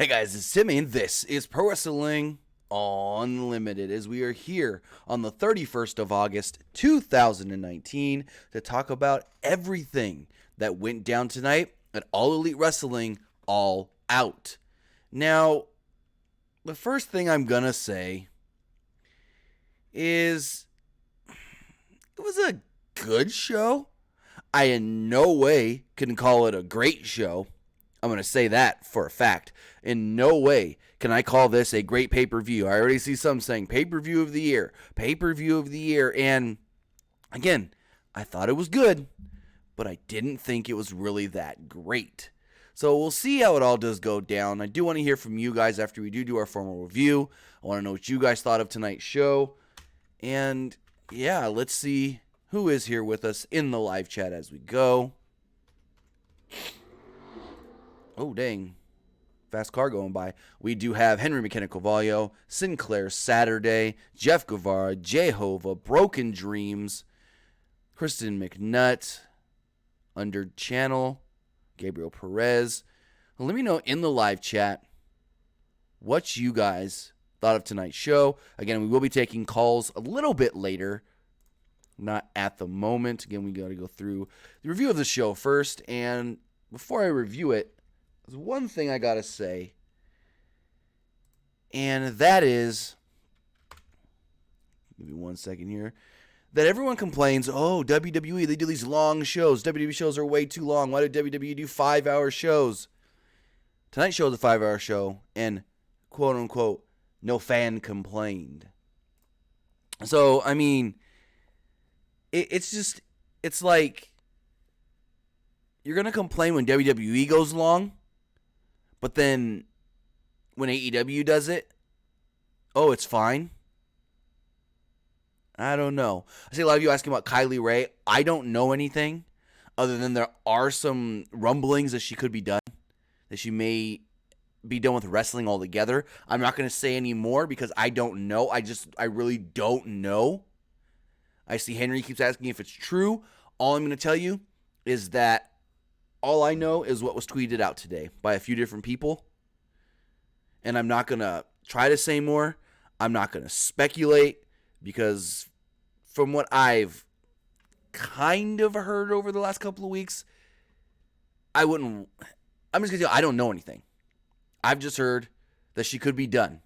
Hey guys, it's Timmy, and this is Pro Wrestling Unlimited, as we are here on the 31st of August, 2019, to talk about everything that went down tonight at All Elite Wrestling All Out. Now, the first thing I'm gonna say is it was a good show. I in no way can call it a great show. I'm going to say that for a fact. In no way can I call this a great pay-per-view. I already see some saying pay-per-view of the year, pay-per-view of the year. And again, I thought it was good, but I didn't think it was really that great. So we'll see how it all does go down. I do want to hear from you guys after we do our formal review. I want to know what you guys thought of tonight's show. And yeah, let's see who is here with us in the live chat as we go. Oh, dang. Fast car going by. We do have Henry Mechanical Valio, Sinclair Saturday, Jeff Guevara, Jehovah, Broken Dreams, Kristen McNutt, Under Channel, Gabriel Perez. Well, let me know in the live chat what you guys thought of tonight's show. Again, we will be taking calls a little bit later. Not at the moment. Again, we got to go through the review of the show first. And before I review it, there's one thing I got to say. And that is, give me 1 second here, that everyone complains, oh, WWE, they do these long shows. WWE shows are way too long. Why did WWE do 5-hour shows? Tonight's show is a 5-hour show, and quote unquote, no fan complained. So, I mean, it's like, you're going to complain when WWE goes long, but then when AEW does it, oh, it's fine. I don't know. I see a lot of you asking about Kylie Ray. I don't know anything other than there are some rumblings that she could be done, that she may be done with wrestling altogether. I'm not going to say any more because I don't know. I really don't know. I see Henry keeps asking if it's true. All I'm going to tell you is that all I know is what was tweeted out today by a few different people. And I'm not going to try to say more. I'm not going to speculate because from what I've kind of heard over the last couple of weeks, I'm just going to tell you, I don't know anything. I've just heard that she could be done.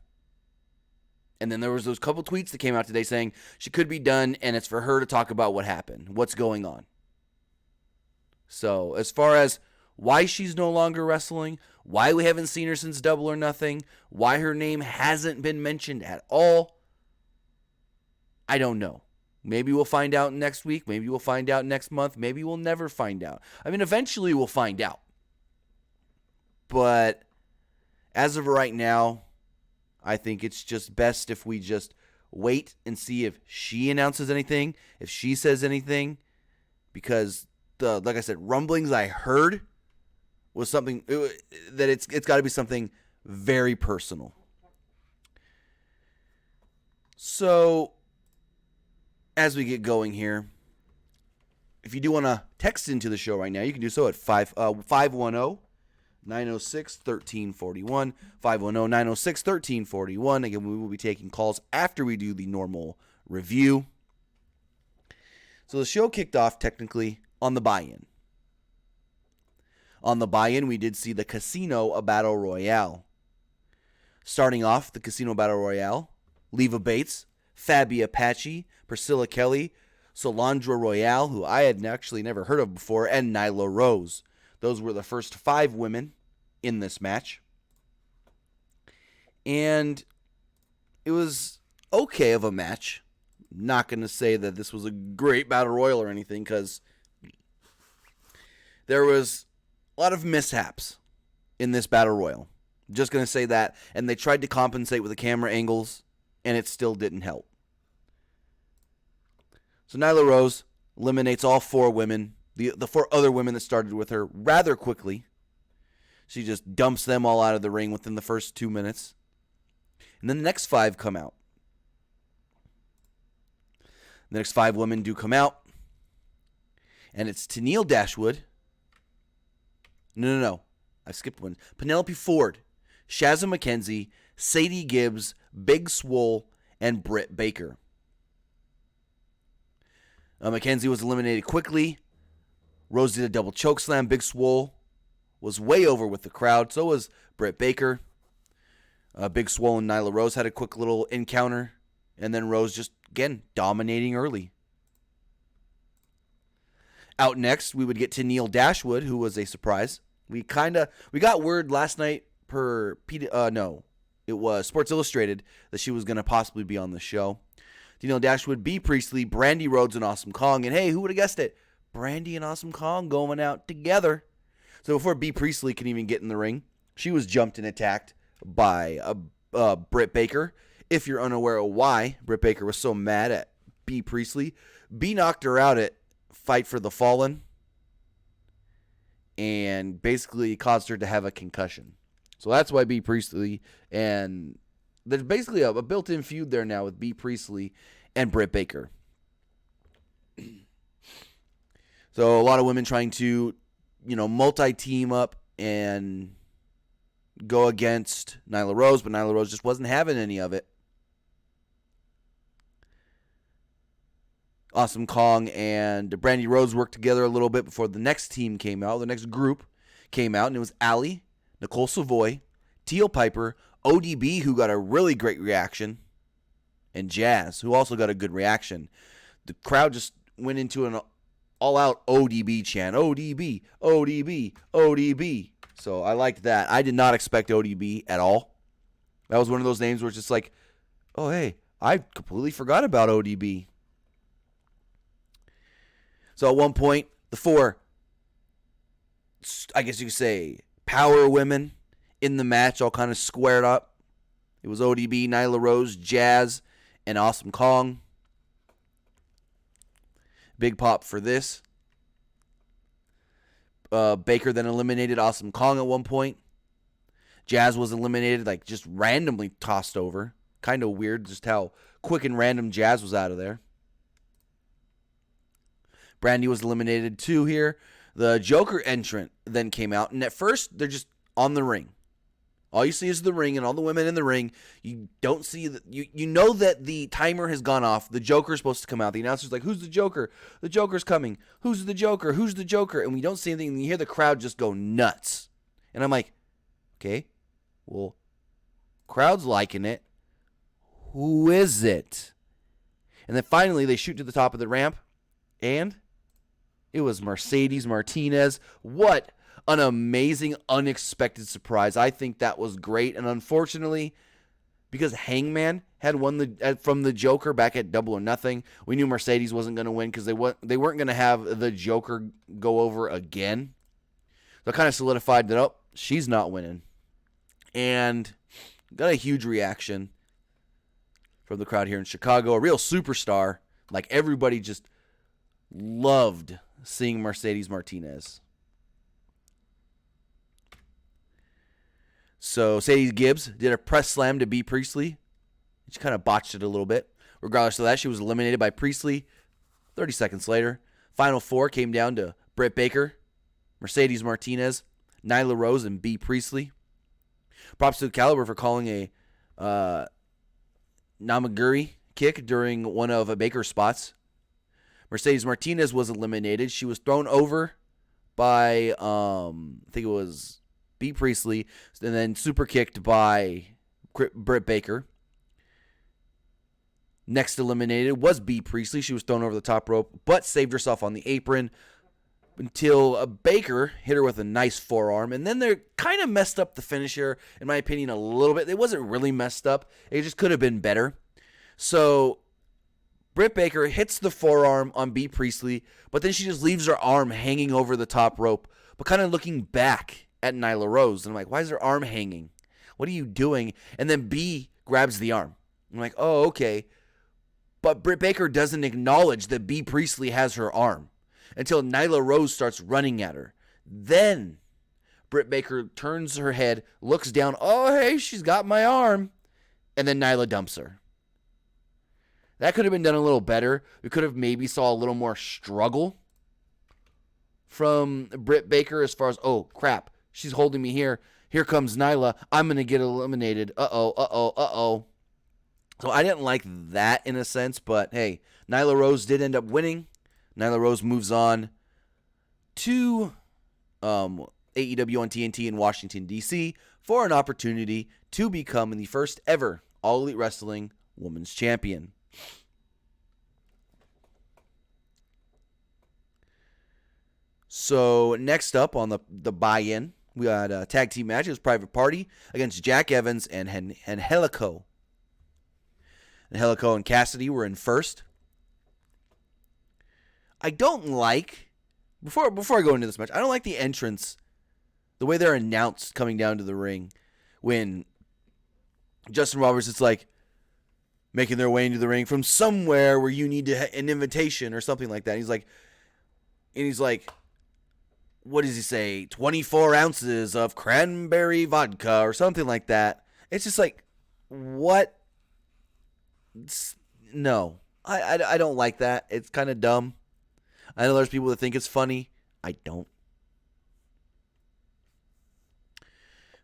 And then there was those couple tweets that came out today saying she could be done and it's for her to talk about what happened, what's going on. So as far as why she's no longer wrestling, why we haven't seen her since Double or Nothing, why her name hasn't been mentioned at all, I don't know. Maybe we'll find out next week. Maybe we'll find out next month. Maybe we'll never find out. I mean, eventually we'll find out. But as of right now, I think it's just best if we just wait and see if she announces anything, if she says anything, because like I said, rumblings I heard was something that it's got to be something very personal. So, as we get going here, if you do want to text into the show right now, you can do so at 510-906-1341, 510-906-1341. Again, we will be taking calls after we do the normal review. So the show kicked off technically on the buy-in. On the buy-in, we did see the Casino Battle Royale. Starting off the Casino Battle Royale, Leva Bates, Fabi Apache, Priscilla Kelly, Solandra Royale, who I had actually never heard of before, and Nyla Rose. Those were the first 5 women in this match. And it was okay of a match. Not going to say that this was a great battle royal or anything, because there was a lot of mishaps in this battle royal. Just going to say that. And they tried to compensate with the camera angles, and it still didn't help. So Nyla Rose eliminates all 4 women, the 4 other women that started with her, rather quickly. She just dumps them all out of the ring within the first 2 minutes. And then the next 5 come out. The next 5 women do come out. And it's Tennille Dashwood. No. I skipped one. Penelope Ford, Shazza McKenzie, Sadie Gibbs, Big Swole, and Britt Baker. McKenzie was eliminated quickly. Rose did a double choke slam. Big Swole was way over with the crowd. So was Britt Baker. Big Swole and Nyla Rose had a quick little encounter. And then Rose just, again, dominating early. Out next, we would get to Neil Dashwood, who was a surprise. We got word last night it was Sports Illustrated that she was going to possibly be on the show. Neil Dashwood, B. Priestley, Brandy Rhodes, and Awesome Kong. And hey, who would have guessed it? Brandy and Awesome Kong going out together. So before B. Priestley can even get in the ring, she was jumped and attacked by Britt Baker. If you're unaware of why Britt Baker was so mad at B. Priestley, B knocked her out at Fight for the Fallen and basically caused her to have a concussion. So that's why B. Priestley, and there's basically a built-in feud there now with B. Priestley and Britt Baker. So a lot of women trying to, multi-team up and go against Nyla Rose, but Nyla Rose just wasn't having any of it. Awesome Kong and Brandy Rhodes worked together a little bit before the next team came out. The next group came out, and it was Allie, Nicole Savoy, Teal Piper, ODB, who got a really great reaction, and Jazz, who also got a good reaction. The crowd just went into an all-out ODB chant. ODB, ODB, ODB. So I liked that. I did not expect ODB at all. That was one of those names where it's just like, oh, hey, I completely forgot about ODB. So at one point, the four, I guess you could say, power women in the match all kind of squared up. It was ODB, Nyla Rose, Jazz, and Awesome Kong. Big pop for this. Baker then eliminated Awesome Kong at one point. Jazz was eliminated, just randomly tossed over. Kind of weird just how quick and random Jazz was out of there. Brandy was eliminated too here. The Joker entrant then came out, and at first they're just on the ring. All you see is the ring and all the women in the ring. You don't see you know that the timer has gone off. The Joker's supposed to come out. The announcer's like, "Who's the Joker? The Joker's coming. Who's the Joker? Who's the Joker?" And we don't see anything. And you hear the crowd just go nuts. And I'm like, okay, well, crowd's liking it. Who is it? And then finally they shoot to the top of the ramp, and it was Mercedes Martinez. What an amazing, unexpected surprise. I think that was great. And unfortunately, because Hangman had won from the Joker back at Double or Nothing, we knew Mercedes wasn't going to win because they weren't going to have the Joker go over again. So it kind of solidified that, she's not winning. And got a huge reaction from the crowd here in Chicago. A real superstar. Everybody just loved seeing Mercedes Martinez. So Sadie Gibbs did a press slam to B. Priestley. She kind of botched it a little bit. Regardless of that, she was eliminated by Priestley 30 seconds later. Final four came down to Britt Baker, Mercedes Martinez, Nyla Rose, and B. Priestley. Props to Caliber for calling a Namagiri kick during one of Baker's spots. Mercedes Martinez was eliminated. She was thrown over by, I think it was B. Priestley, and then super kicked by Britt Baker. Next eliminated was B. Priestley. She was thrown over the top rope, but saved herself on the apron until Baker hit her with a nice forearm. And then they kind of messed up the finisher, in my opinion, a little bit. It wasn't really messed up. It just could have been better. So Britt Baker hits the forearm on B. Priestley, but then she just leaves her arm hanging over the top rope, but kind of looking back at Nyla Rose. And I'm like, why is her arm hanging? What are you doing? And then B grabs the arm. I'm like, oh, okay. But Britt Baker doesn't acknowledge that B. Priestley has her arm until Nyla Rose starts running at her. Then Britt Baker turns her head, looks down, oh, hey, she's got my arm. And then Nyla dumps her. That could have been done a little better. We could have maybe saw a little more struggle from Britt Baker as far as, oh, crap, she's holding me here. Here comes Nyla. I'm going to get eliminated. Uh-oh. So I didn't like that in a sense, but hey, Nyla Rose did end up winning. Nyla Rose moves on to AEW on TNT in Washington, D.C. for an opportunity to become the first ever All Elite Wrestling Women's Champion. So next up on the buy-in, we had a tag team match. It was Private Party against Jack Evans and Angelico. Angelico and Cassidy were in first. I don't like, before I go into this match, I don't like the entrance, the way they're announced coming down to the ring when Justin Roberts is like making their way into the ring from somewhere where you need an invitation or something like that. He's like, what does he say? 24 ounces of cranberry vodka or something like that. It's just like, what? No. I don't like that. It's kind of dumb. I know there's people that think it's funny. I don't.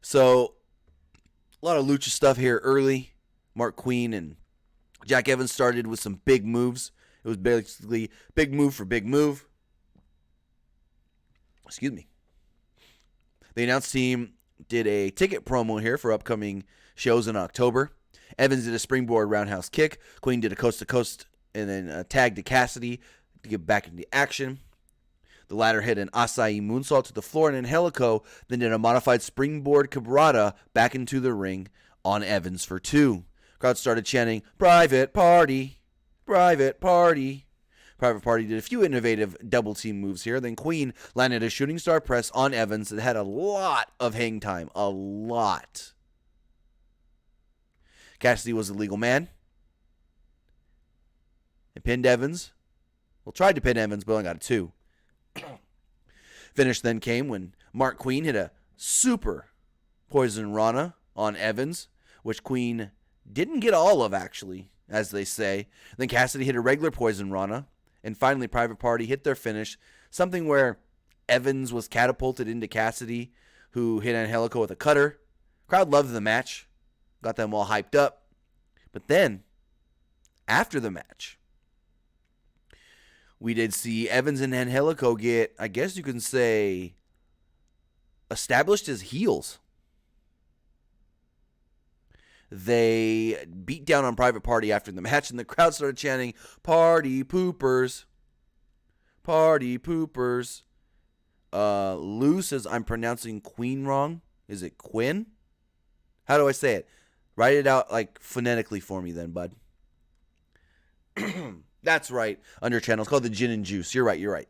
So, a lot of lucha stuff here early. Mark Queen and Jack Evans started with some big moves. It was basically big move for big move. Excuse me. The announce team did a ticket promo here for upcoming shows in October. Evans did a springboard roundhouse kick. Queen did a coast-to-coast and then a tag to Cassidy to get back into action. The latter hit an acai moonsault to the floor, and Angelico then did a modified springboard cabrata back into the ring on Evans for 2. Crowd started chanting, "Private Party! Private Party!" Private Party did a few innovative double team moves here. Then Queen landed a shooting star press on Evans that had a lot of hang time. A lot. Cassidy was the legal man and pinned Evans. Well, tried to pin Evans, but only got a 2. Finish then came when Mark Queen hit a super poison Rana on Evans, which Queen didn't get all of, actually, as they say. Then Cassidy hit a regular poison Rana, and finally Private Party hit their finish, something where Evans was catapulted into Cassidy, who hit Angelico with a cutter. Crowd loved the match, got them all hyped up. But then, after the match, we did see Evans and Angelico get, I guess you can say, established as heels. They beat down on Private Party after the match, and the crowd started chanting, "Party poopers. Party poopers." Lou says I'm pronouncing Queen wrong. Is it Quinn? How do I say it? Write it out like phonetically for me then, bud. That's right. Under channel. It's called the Gin and Juice. You're right.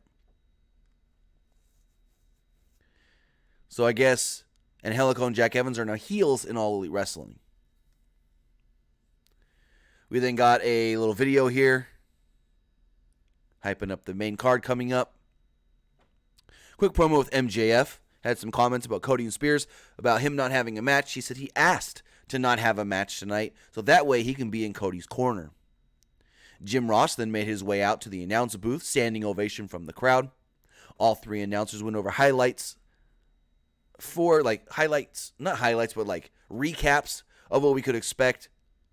So I guess Angelico and Jack Evans are now heels in All Elite Wrestling. We then got a little video here, hyping up the main card coming up. Quick promo with MJF. Had some comments about Cody and Spears, about him not having a match. He said he asked to not have a match tonight, so that way he can be in Cody's corner. Jim Ross then made his way out to the announce booth, standing ovation from the crowd. All 3 announcers went over highlights for, not highlights, but recaps of what we could expect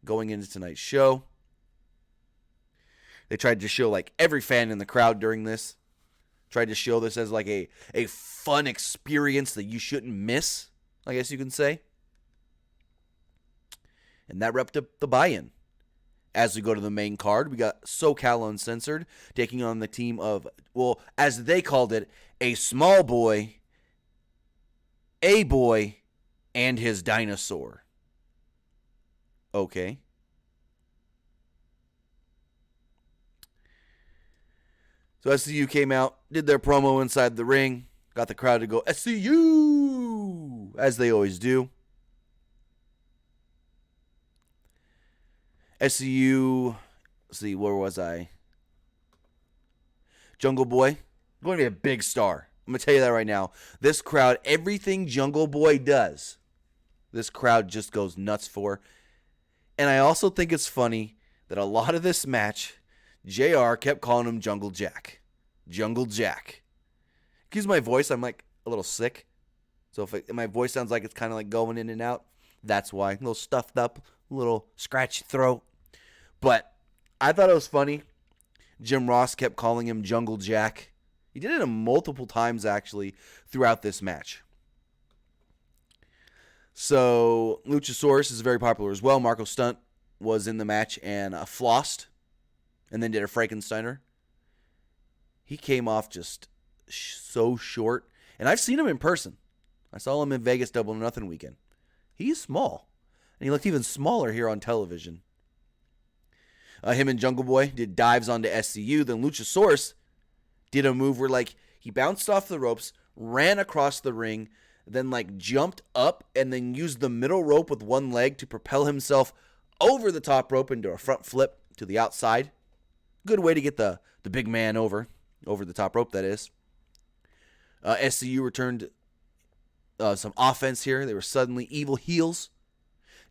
going into tonight's show. They tried to show every fan in the crowd during this. Tried to show this as a fun experience that you shouldn't miss, I guess you can say. And that wrapped up the buy-in. As we go to the main card, we got SoCal Uncensored taking on the team of, well, as they called it, a small boy, a boy, and his dinosaur. Okay. So SCU came out, did their promo inside the ring, got the crowd to go SCU, as they always do. SCU, let's see, where was I? Jungle Boy, going to be a big star. I'm going to tell you that right now. This crowd, everything Jungle Boy does, this crowd just goes nuts for. And I also think it's funny that a lot of this match, JR kept calling him Jungle Jack. Jungle Jack. Excuse my voice, I'm a little sick. So if my voice sounds like it's kind of like going in and out, that's why. A little stuffed up, a little scratchy throat. But I thought it was funny. Jim Ross kept calling him Jungle Jack. He did it multiple times, actually, throughout this match. So Luchasaurus is very popular as well. Marco Stunt was in the match and flossed and then did a Frankensteiner. He came off just so short. And I've seen him in person. I saw him in Vegas Double or Nothing weekend. He's small. And he looked even smaller here on television. Him and Jungle Boy did dives onto SCU. Then Luchasaurus did a move where he bounced off the ropes, ran across the ring, then jumped up and then used the middle rope with one leg to propel himself over the top rope into a front flip to the outside. Good way to get the big man over the top rope, that is. SCU returned some offense here. They were suddenly evil heels.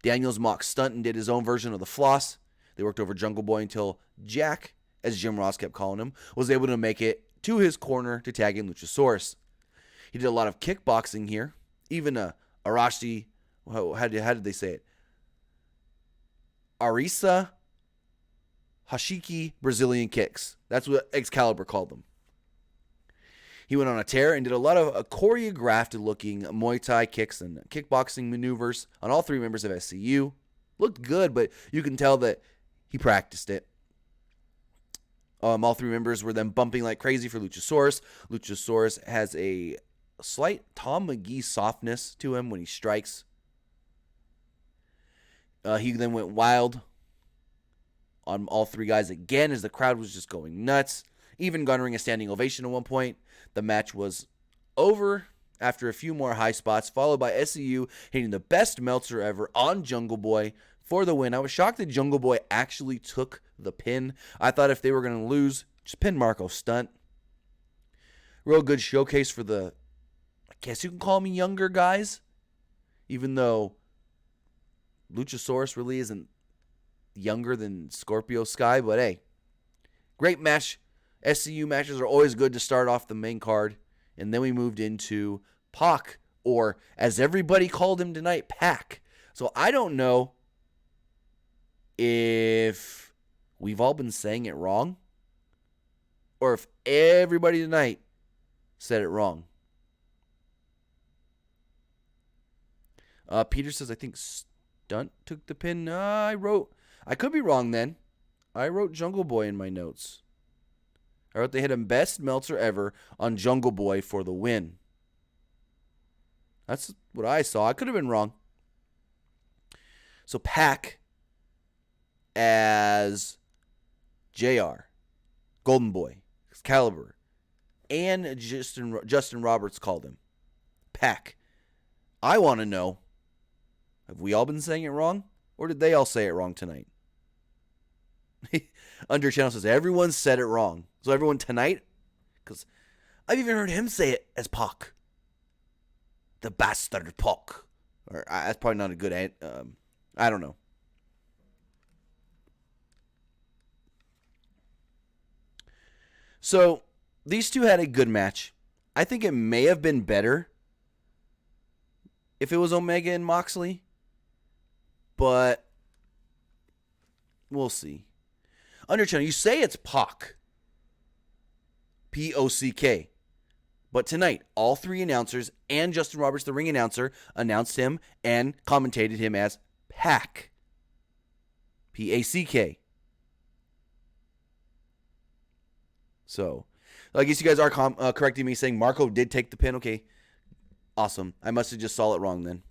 Daniels mocked Stunt and did his own version of the floss. They worked over Jungle Boy until Jack, as Jim Ross kept calling him, was able to make it to his corner to tag in Luchasaurus. He did a lot of kickboxing here. Even Arashi, how did they say it? Arisa Hashiki Brazilian kicks. That's what Excalibur called them. He went on a tear and did a lot of choreographed looking Muay Thai kicks and kickboxing maneuvers on all three members of SCU. Looked good, but you can tell that he practiced it. All three members were then bumping like crazy for Luchasaurus. Luchasaurus has a slight Tom McGee softness to him when he strikes. He then went wild on all three guys again as the crowd was just going nuts, even garnering a standing ovation at one point. The match was over after a few more high spots, followed by SCU hitting the best Meltzer ever on Jungle Boy for the win. I was shocked that Jungle Boy actually took the pin. I thought if they were going to lose, just pin Marco Stunt. Real good showcase for the, I guess you can call me younger guys, even though Luchasaurus really isn't younger than Scorpio Sky, but hey, great match. SCU matches are always good to start off the main card. And then we moved into Pac, or as everybody called him tonight, Pac. So I don't know if we've all been saying it wrong or if everybody tonight said it wrong. Peter says, I think Stunt took the pin. I could be wrong then. I wrote Jungle Boy in my notes. I wrote they hit him best Meltzer ever on Jungle Boy for the win. That's what I saw. I could have been wrong. So Pac as JR, Golden Boy, Excalibur, and Justin Roberts called him Pac. I want to know, have we all been saying it wrong, or did they all say it wrong tonight? Under Channel says everyone said it wrong. So everyone tonight, because I've even heard him say it as Pac. The bastard Pac. Or that's probably not a good, I don't know. So these two had a good match. I think it may have been better if it was Omega and Moxley, but we'll see. Under Channel, you say it's Pac. P-O-C-K. But tonight, all three announcers and Justin Roberts, the ring announcer, announced him and commentated him as Pac. P-A-C-K. So, I guess you guys are correcting me, saying Marco did take the pin. Okay, awesome. I must have just saw it wrong then.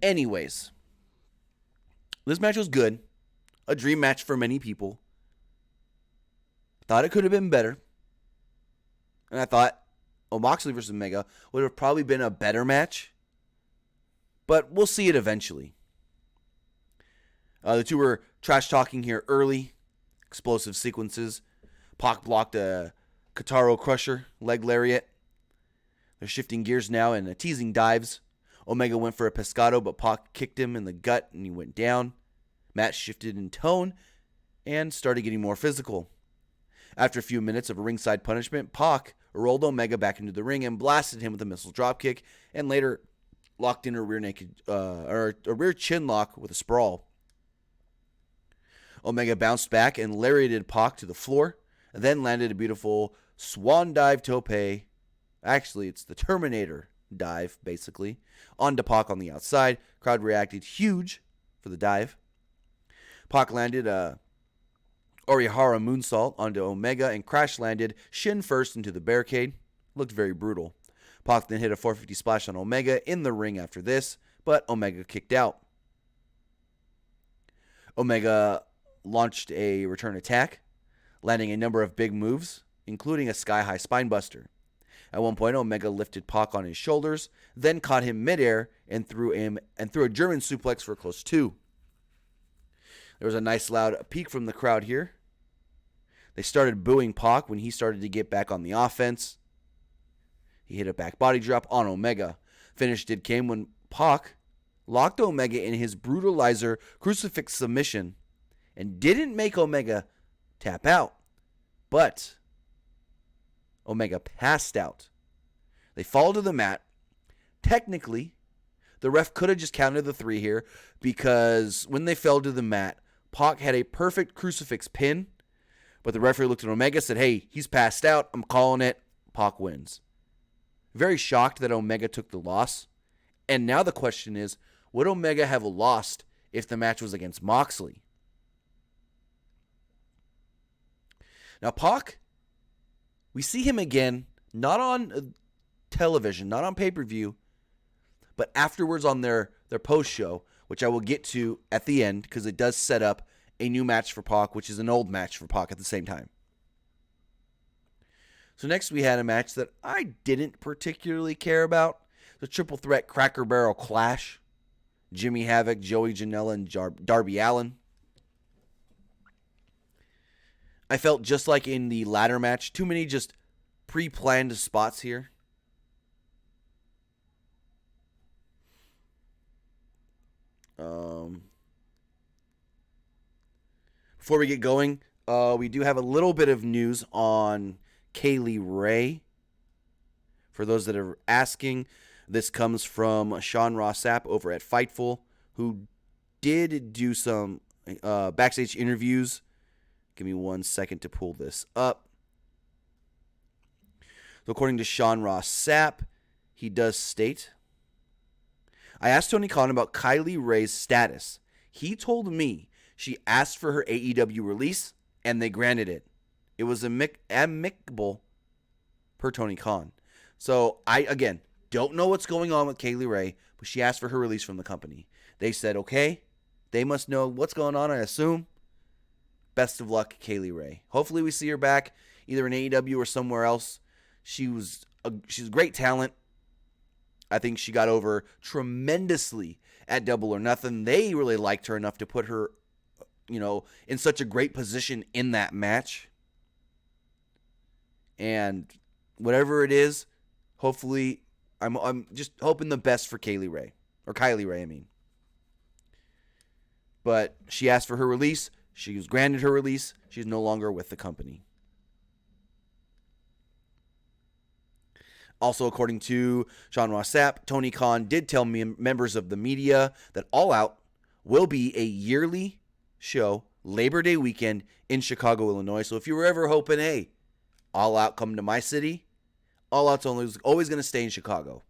Anyways, this match was good. A dream match for many people. Thought it could have been better. And I thought Moxley versus Omega would have probably been a better match. But we'll see it eventually. The two were trash talking here early. Explosive sequences. Pac blocked a Hikaru Crusher leg lariat. They're shifting gears now and teasing dives. Omega went for a pescado, but Pac kicked him in the gut and he went down. Match shifted in tone and started getting more physical. After a few minutes of a ringside punishment, Pac rolled Omega back into the ring and blasted him with a missile dropkick, and later locked in a rear chin lock with a sprawl. Omega bounced back and lariated Pac to the floor, and then landed a beautiful swan dive tope. Actually, it's the Terminator dive, basically, onto Pac on the outside. Crowd reacted huge for the dive. Pac landed a Orihara moonsault onto Omega and crash landed shin first into the barricade. Looked very brutal. Pac then hit a 450 splash on Omega in the ring after this, but Omega kicked out. Omega launched a return attack, landing a number of big moves, including a sky-high spinebuster. At one point, Omega lifted Pac on his shoulders, then caught him midair and threw a German suplex for a close 2. There was a nice loud peek from the crowd here. They started booing Pac when he started to get back on the offense. He hit a back body drop on Omega. Finish came when Pac locked Omega in his brutalizer crucifix submission and didn't make Omega tap out, but Omega passed out. They fall to the mat. Technically, the ref could have just counted the 3 here because when they fell to the mat, Pac had a perfect crucifix pin, but the referee looked at Omega, said, hey, he's passed out. I'm calling it. Pac wins. Very shocked that Omega took the loss. And now the question is, would Omega have lost if the match was against Moxley? Now, Pac, we see him again, not on television, not on pay-per-view, but afterwards on their post-show, which I will get to at the end because it does set up a new match for Pac, which is an old match for Pac at the same time. So next we had a match that I didn't particularly care about. The triple threat Cracker Barrel Clash. Jimmy Havoc, Joey Janela, and Darby Allin. I felt just like in the ladder match, too many just pre-planned spots here. Before we get going, we do have a little bit of news on Kaylee Ray. For those that are asking, this comes from Sean Ross Sapp over at Fightful, who did do some backstage interviews. Give me 1 second to pull this up. So according to Sean Ross Sapp, he does state, I asked Tony Khan about Kylie Ray's status. He told me she asked for her AEW release, and they granted it. It was amicable per Tony Khan. So I, again, don't know what's going on with Kaylee Ray, but she asked for her release from the company. They said, okay, they must know what's going on, I assume. Best of luck, Kaylee Ray. Hopefully we see her back, either in AEW or somewhere else. She's great talent. I think she got over tremendously at Double or Nothing. They really liked her enough to put her, in such a great position in that match. And whatever it is, hopefully, I'm just hoping the best for Kylie Ray. But she asked for her release. She was granted her release. She's no longer with the company. Also, according to Sean Ross Sapp, Tony Khan did tell members of the media that All Out will be a yearly show, Labor Day weekend in Chicago, Illinois. So if you were ever hoping, hey, All Out come to my city, All Out's always going to stay in Chicago.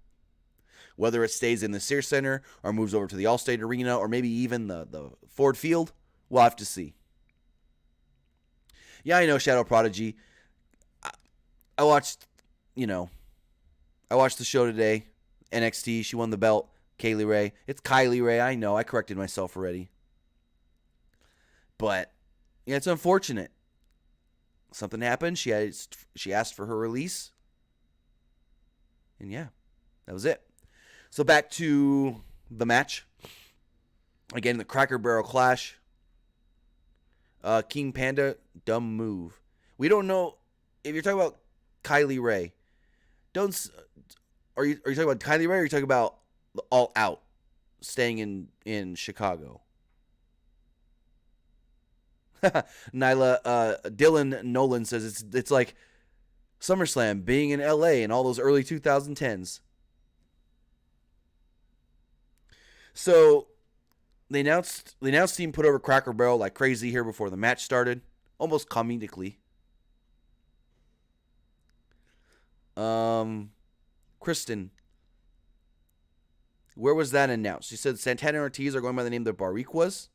Whether it stays in the Sears Center or moves over to the Allstate Arena or maybe even the Ford Field, we'll have to see. Yeah, I know, Shadow Prodigy. I watched the show today, NXT. She won the belt, Kaylee Ray. It's Kylie Ray. I know. I corrected myself already. But yeah, it's unfortunate. Something happened. She asked for her release. And yeah, that was it. So back to the match. Again, the Cracker Barrel Clash. King Panda, dumb move. We don't know if you're talking about Kylie Ray. Are you talking about Kylie Ray or are you talking about All Out staying in Chicago? Nyla, Dylan Nolan says it's like SummerSlam being in LA in all those early 2010s. So the announced team put over Cracker Barrel like crazy here before the match started, almost comedically. Kristen, where was that announced? She said Santana and Ortiz are going by the name of the Bariquas.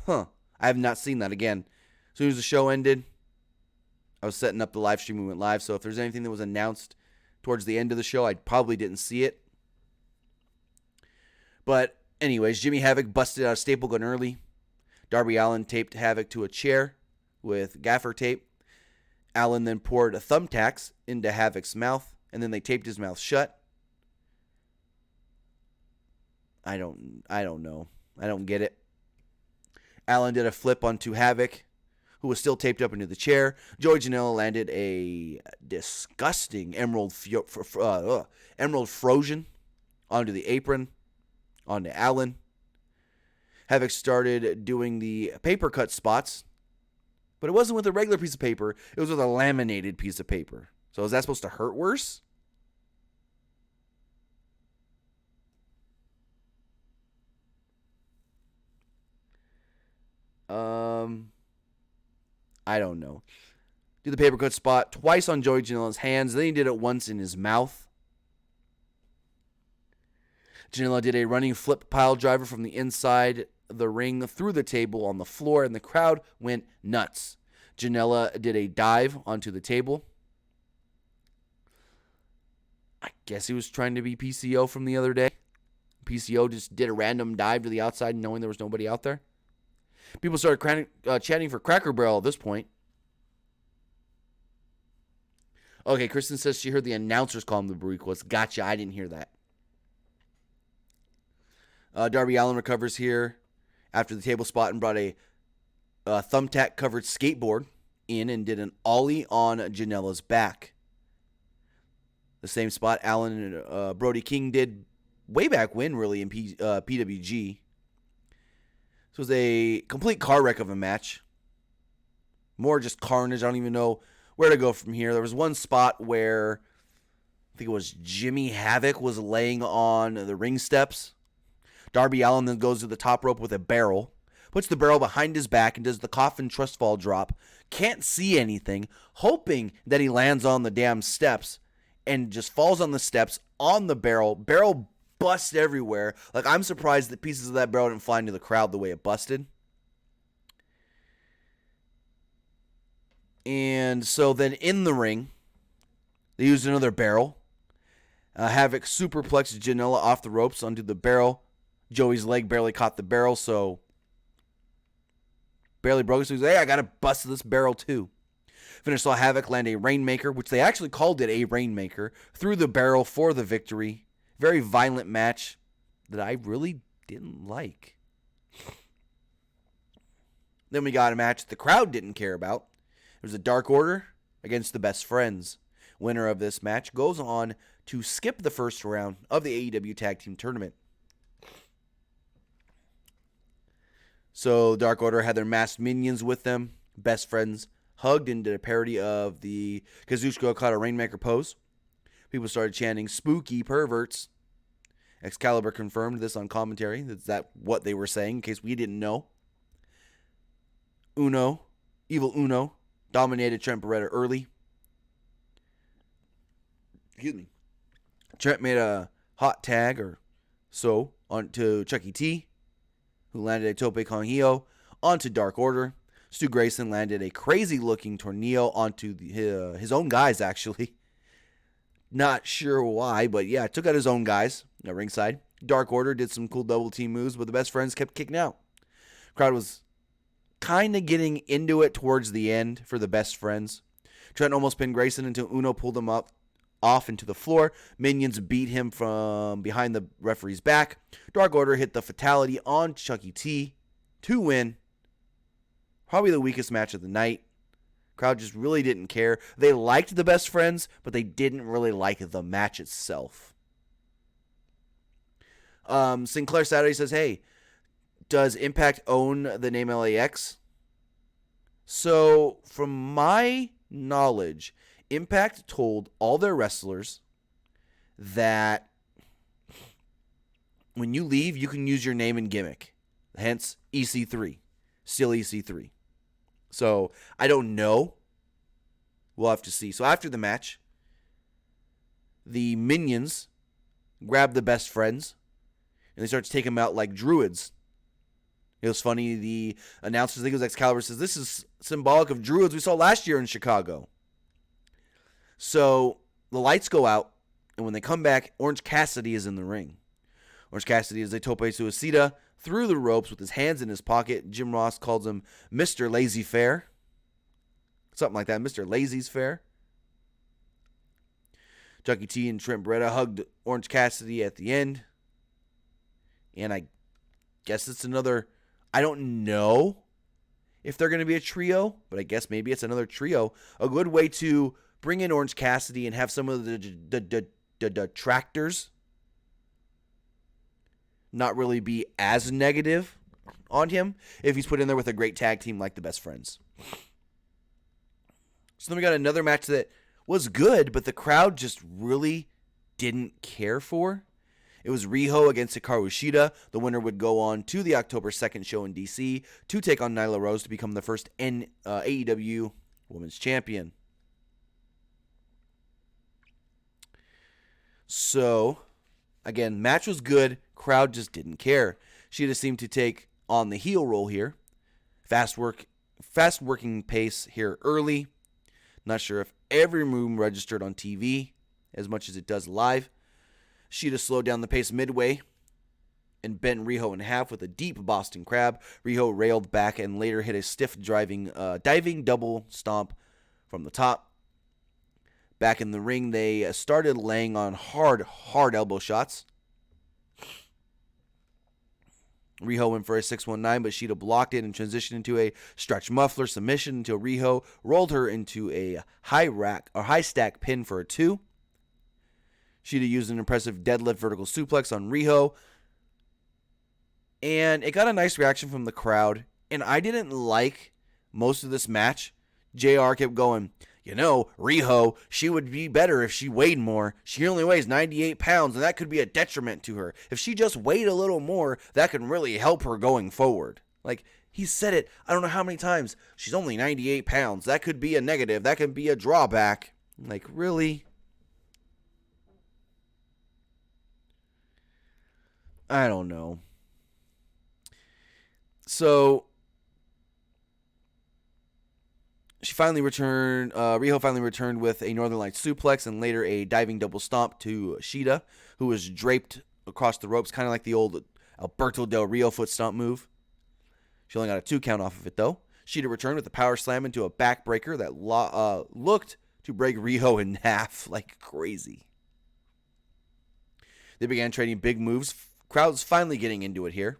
Huh. I have not seen that again. As soon as the show ended, I was setting up the live stream. We went live. So if there's anything that was announced towards the end of the show, I probably didn't see it. But anyways, Jimmy Havoc busted out a staple gun early. Darby Allin taped Havoc to a chair with gaffer tape. Allin then poured thumbtacks into Havoc's mouth, and then they taped his mouth shut. I don't know. I don't get it. Allin did a flip onto Havoc, who was still taped up into the chair. Joey Janela landed a disgusting emerald frozen onto the apron, onto Allin. Havoc started doing the paper cut spots, but it wasn't with a regular piece of paper. It was with a laminated piece of paper. So is that supposed to hurt worse? I don't know. Do the paper cut spot twice on Joey Janela's hands. Then he did it once in his mouth. Janela did a running flip pile driver from the inside the ring through the table on the floor, and the crowd went nuts. Janela did a dive onto the table. I guess he was trying to be PCO from the other day. PCO just did a random dive to the outside knowing there was nobody out there. People started chanting for Cracker Barrel at this point. Okay, Kristen says she heard the announcers call him the Bariquas. Gotcha, I didn't hear that. Darby Allin recovers here after the table spot and brought a thumbtack-covered skateboard in and did an ollie on Janela's back. The same spot Allin and Brody King did way back when, really, in PWG. This was a complete car wreck of a match. More just carnage. I don't even know where to go from here. There was one spot where I think it was Jimmy Havoc was laying on the ring steps. Darby Allin then goes to the top rope with a barrel, puts the barrel behind his back and does the coffin trust fall drop. Can't see anything, hoping that he lands on the damn steps and just falls on the steps on the barrel. Barrel busts everywhere. Like, I'm surprised that pieces of that barrel didn't fly into the crowd the way it busted. And so then in the ring, they used another barrel. Havoc superplexed Janela off the ropes onto the barrel. Joey's leg barely caught the barrel, so barely broke it. So he's like, hey, I got to bust this barrel too. Finish saw Havoc land a Rainmaker, which they actually called it a Rainmaker, through the barrel for the victory. Very violent match that I really didn't like. Then we got a match the crowd didn't care about. It was a Dark Order against the Best Friends. Winner of this match goes on to skip the first round of the AEW Tag Team Tournament. So Dark Order had their masked minions with them. Best Friends hugged and did a parody of the Kazuchika Okada Rainmaker pose. People started chanting, spooky perverts. Excalibur confirmed this on commentary. That's that what they were saying, in case we didn't know. Evil Uno, dominated Trent Beretta early. Excuse me. Trent made a hot tag or so onto Chucky T, who landed a Tope Con Hio onto Dark Order. Stu Grayson landed a crazy-looking tornado onto his own guys, actually. Not sure why, but yeah, took out his own guys at ringside. Dark Order did some cool double team moves, but the Best Friends kept kicking out. Crowd was kind of getting into it towards the end for the Best Friends. Trent almost pinned Grayson until Uno pulled him off into the floor. Minions beat him from behind the referee's back. Dark Order hit the fatality on Chucky T to win. Probably the weakest match of the night. Crowd just really didn't care. They liked the Best Friends, but they didn't really like the match itself. Sinclair Saturday says, hey, does Impact own the name LAX? So, from my knowledge, Impact told all their wrestlers that when you leave, you can use your name and gimmick. Hence, EC3. Still EC3. So, I don't know. We'll have to see. So, after the match, the minions grab the best friends, and they start to take them out like druids. It was funny, the announcer, I think it was Excalibur, says, this is symbolic of druids we saw last year in Chicago. So, the lights go out, and when they come back, Orange Cassidy is in the ring. Orange Cassidy is a tope suicida through the ropes with his hands in his pocket. Jim Ross calls him Mr. Lazy Fair. Something like that, Mr. Lazy's Fair. Chucky T and Trent Beretta hugged Orange Cassidy at the end. And I guess it's another, I don't know if they're going to be a trio, but I guess maybe it's another trio. A good way to bring in Orange Cassidy and have some of the detractors not really be as negative on him if he's put in there with a great tag team like the Best Friends. So then we got another match that was good, but the crowd just really didn't care for. It was Riho against Hikaru Shida. The winner would go on to the October 2nd show in DC to take on Nyla Rose to become the first AEW Women's Champion. So, again, match was good. Crowd just didn't care. Shida seemed to take on the heel role here. Fast working pace here early. Not sure if every move registered on TV as much as it does live. Shida slowed down the pace midway and bent Riho in half with a deep Boston Crab. Riho railed back and later hit a stiff diving double stomp from the top. Back in the ring, they started laying on hard elbow shots. Riho went for a 619, but Shida blocked it and transitioned into a stretch muffler submission until Riho rolled her into a high stack pin for a 2. Shida used an impressive deadlift vertical suplex on Riho, and it got a nice reaction from the crowd. And I didn't like most of this match. JR kept going, Riho, she would be better if she weighed more. She only weighs 98 pounds, and that could be a detriment to her. If she just weighed a little more, that could really help her going forward. Like, he said it, I don't know how many times. She's only 98 pounds. That could be a negative. That could be a drawback. Like, really? I don't know. So, Riho finally returned with a Northern Lights suplex and later a diving double stomp to Shida, who was draped across the ropes, kind of like the old Alberto Del Rio foot stomp move. She only got a 2 count off of it, though. Shida returned with a power slam into a backbreaker that looked to break Riho in half like crazy. They began trading big moves. Crowd's finally getting into it here,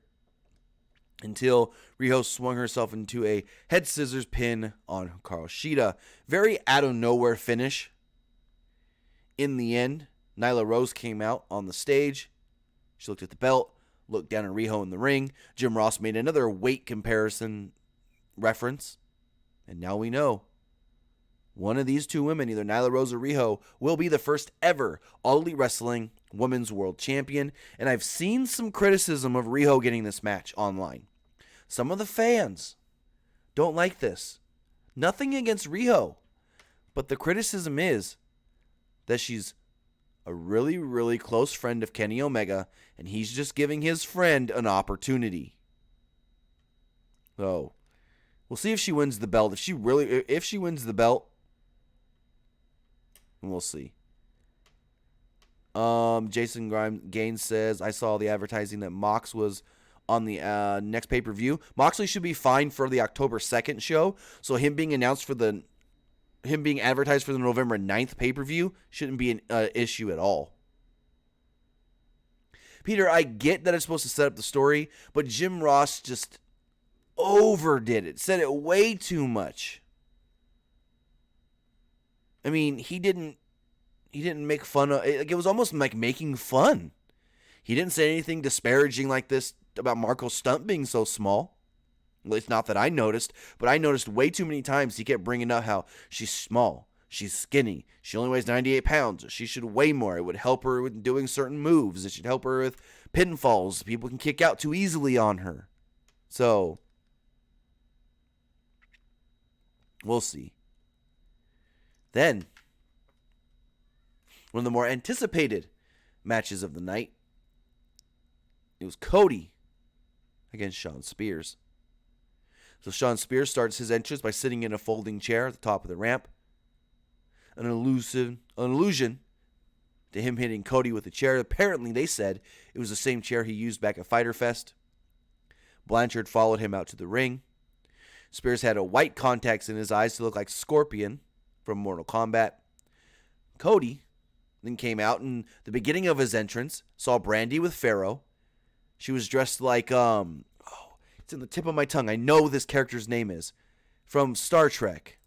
until Riho swung herself into a head scissors pin on Hikaru Shida. Very out of nowhere finish. In the end, Nyla Rose came out on the stage. She looked at the belt, looked down at Riho in the ring. Jim Ross made another weight comparison reference. And now we know one of these two women, either Nyla Rose or Riho, will be the first ever All Elite Wrestling Women's World Champion. And I've seen some criticism of Riho getting this match online. Some of the fans don't like this. Nothing against Riho, but the criticism is that she's a really, really close friend of Kenny Omega, and he's just giving his friend an opportunity. So, we'll see if she wins the belt. If she wins the belt, we'll see. Jason Gaines says, I saw the advertising that Mox was on the next pay-per-view. Moxley should be fine for the October 2nd show, so him being advertised for the November 9th pay-per-view shouldn't be an issue at all. Peter, I get that it's supposed to set up the story, but Jim Ross just overdid it. Said it way too much. I mean, he didn't make fun of it. Like, it was almost like making fun. He didn't say anything disparaging like this about Marco's stunt being so small. It's not that I noticed, but I noticed way too many times he kept bringing up how she's small, she's skinny, she only weighs 98 pounds, she should weigh more. It would help her with doing certain moves. It should help her with pinfalls. People can kick out too easily on her. So, we'll see. Then, one of the more anticipated matches of the night, it was Cody against Shawn Spears. So Shawn Spears starts his entrance by sitting in a folding chair at the top of the ramp. An allusion to him hitting Cody with a chair. Apparently, they said it was the same chair he used back at Fyter Fest. Blanchard followed him out to the ring. Spears had a white contacts in his eyes to look like Scorpion from Mortal Kombat. Cody then came out, and the beginning of his entrance saw Brandy with Pharaoh. She was dressed like it's in the tip of my tongue. I know this character's name is. From Star Trek.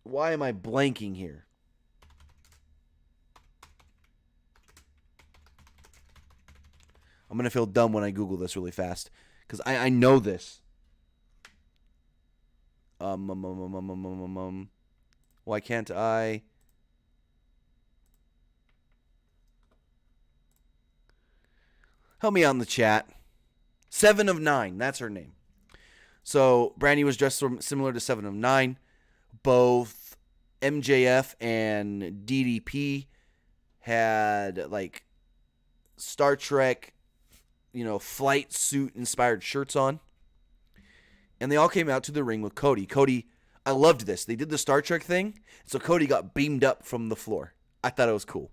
Why am I blanking here? I'm going to feel dumb when I Google this really fast. Because I know this. Why can't I? Help me out in the chat. 7 of 9. That's her name. So, Brandy was dressed similar to 7 of 9. Both MJF and DDP had, like, Star Trek, flight suit inspired shirts on. And they all came out to the ring with Cody. Cody, I loved this. They did the Star Trek thing, so Cody got beamed up from the floor. I thought it was cool.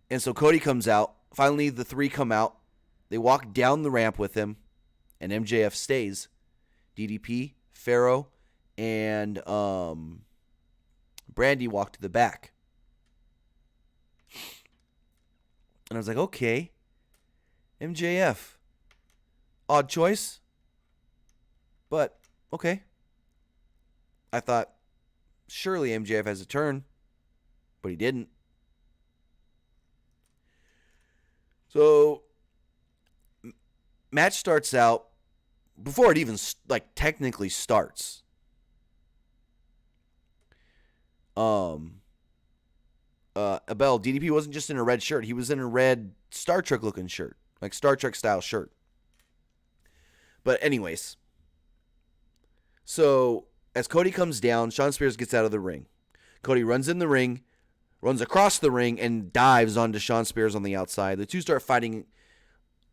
And so Cody comes out. Finally, the three come out. They walk down the ramp with him, and MJF stays. DDP, Pharaoh, and Brandy walk to the back. And I was like, okay, MJF. Odd choice, but okay. I thought, surely MJF has a turn, but he didn't. So, match starts out before it even technically starts. Abel, DDP wasn't just in a red shirt. He was in a red Star Trek looking shirt, like Star Trek style shirt. But anyways, so as Cody comes down, Shawn Spears gets out of the ring. Cody runs in the ring, runs across the ring, and dives onto Shawn Spears on the outside. The two start fighting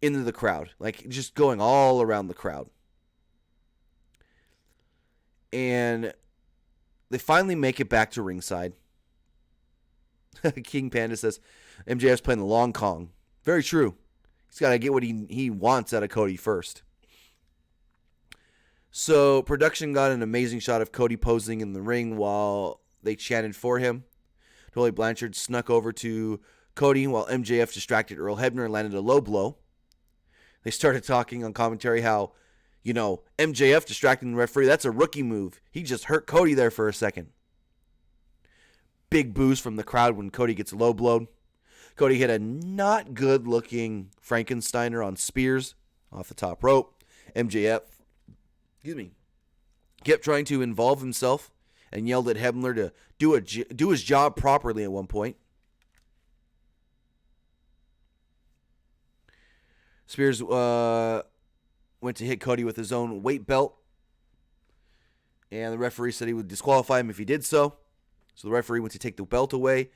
into the crowd, like just going all around the crowd. And they finally make it back to ringside. King Panda says, MJF's playing the long Kong. Very true. He's got to get what he wants out of Cody first. So production got an amazing shot of Cody posing in the ring while they chanted for him. Tully Blanchard snuck over to Cody while MJF distracted Earl Hebner and landed a low blow. They started talking on commentary how, MJF distracting the referee, that's a rookie move. He just hurt Cody there for a second. Big boos from the crowd when Cody gets low blowed. Cody hit a not good looking Frankensteiner on Spears off the top rope. MJF, kept trying to involve himself and yelled at Hebner to do his job properly at one point. Spears went to hit Cody with his own weight belt, and the referee said he would disqualify him if he did so. So the referee went to take the belt away,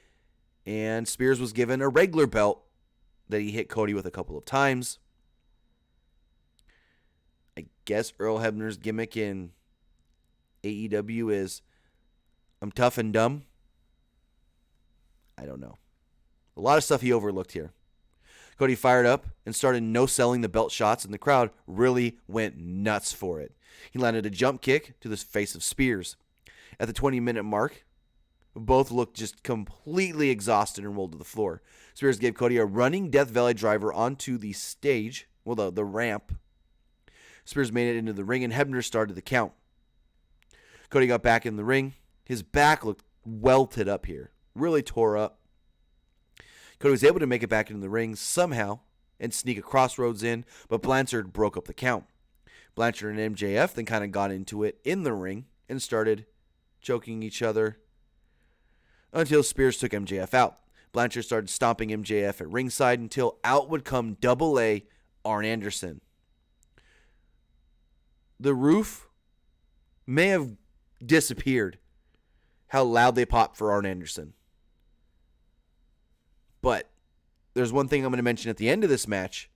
and Spears was given a regular belt that he hit Cody with a couple of times. I guess Earl Hebner's gimmick in AEW is I'm tough and dumb. I don't know. A lot of stuff he overlooked here. Cody fired up and started no-selling the belt shots, and the crowd really went nuts for it. He landed a jump kick to the face of Spears. At the 20-minute mark, both looked just completely exhausted and rolled to the floor. Spears gave Cody a running Death Valley driver onto the stage, the ramp. Spears made it into the ring, and Hebner started the count. Cody got back in the ring. His back looked welted up here, really tore up. Cody was able to make it back into the ring somehow, and sneak a crossroads in, but Blanchard broke up the count. Blanchard and MJF then kind of got into it in the ring and started choking each other until Spears took MJF out. Blanchard started stomping MJF at ringside until out would come Double A Arn Anderson. The roof may have disappeared how loud they popped for Arn Anderson. But there's one thing I'm going to mention at the end of this match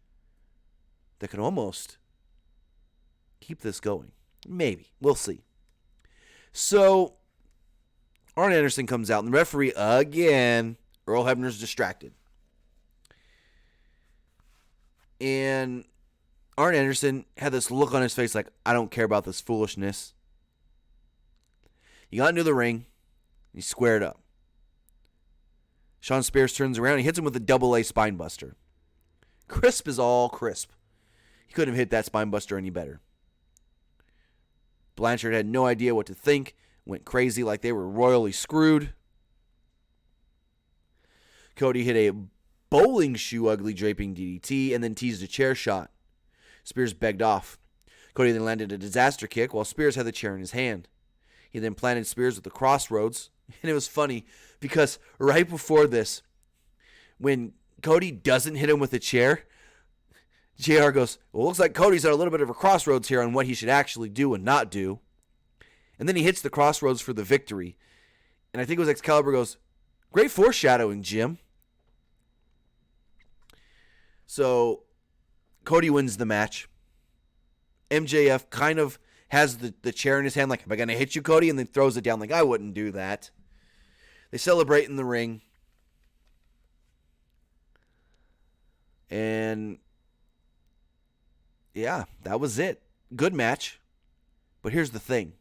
that could almost keep this going. Maybe. We'll see. So, Arn Anderson comes out, and the referee, again, Earl Hebner's distracted. And Arn Anderson had this look on his face like, I don't care about this foolishness. He got into the ring. He squared up. Shawn Spears turns around. He hits him with a double A spine buster. Crisp is all crisp. He couldn't have hit that spine buster any better. Blanchard had no idea what to think. Went crazy like they were royally screwed. Cody hit a bowling shoe ugly draping DDT and then teased a chair shot. Spears begged off. Cody then landed a disaster kick while Spears had the chair in his hand. He then planted Spears with the crossroads. And it was funny because right before this, when Cody doesn't hit him with a chair, JR goes, well, looks like Cody's at a little bit of a crossroads here on what he should actually do and not do. And then he hits the crossroads for the victory. And I think it was Excalibur goes, great foreshadowing, Jim. So Cody wins the match. MJF kind of has the chair in his hand like, am I going to hit you, Cody? And then throws it down like, I wouldn't do that. They celebrate in the ring. And yeah, that was it. Good match. But here's the thing.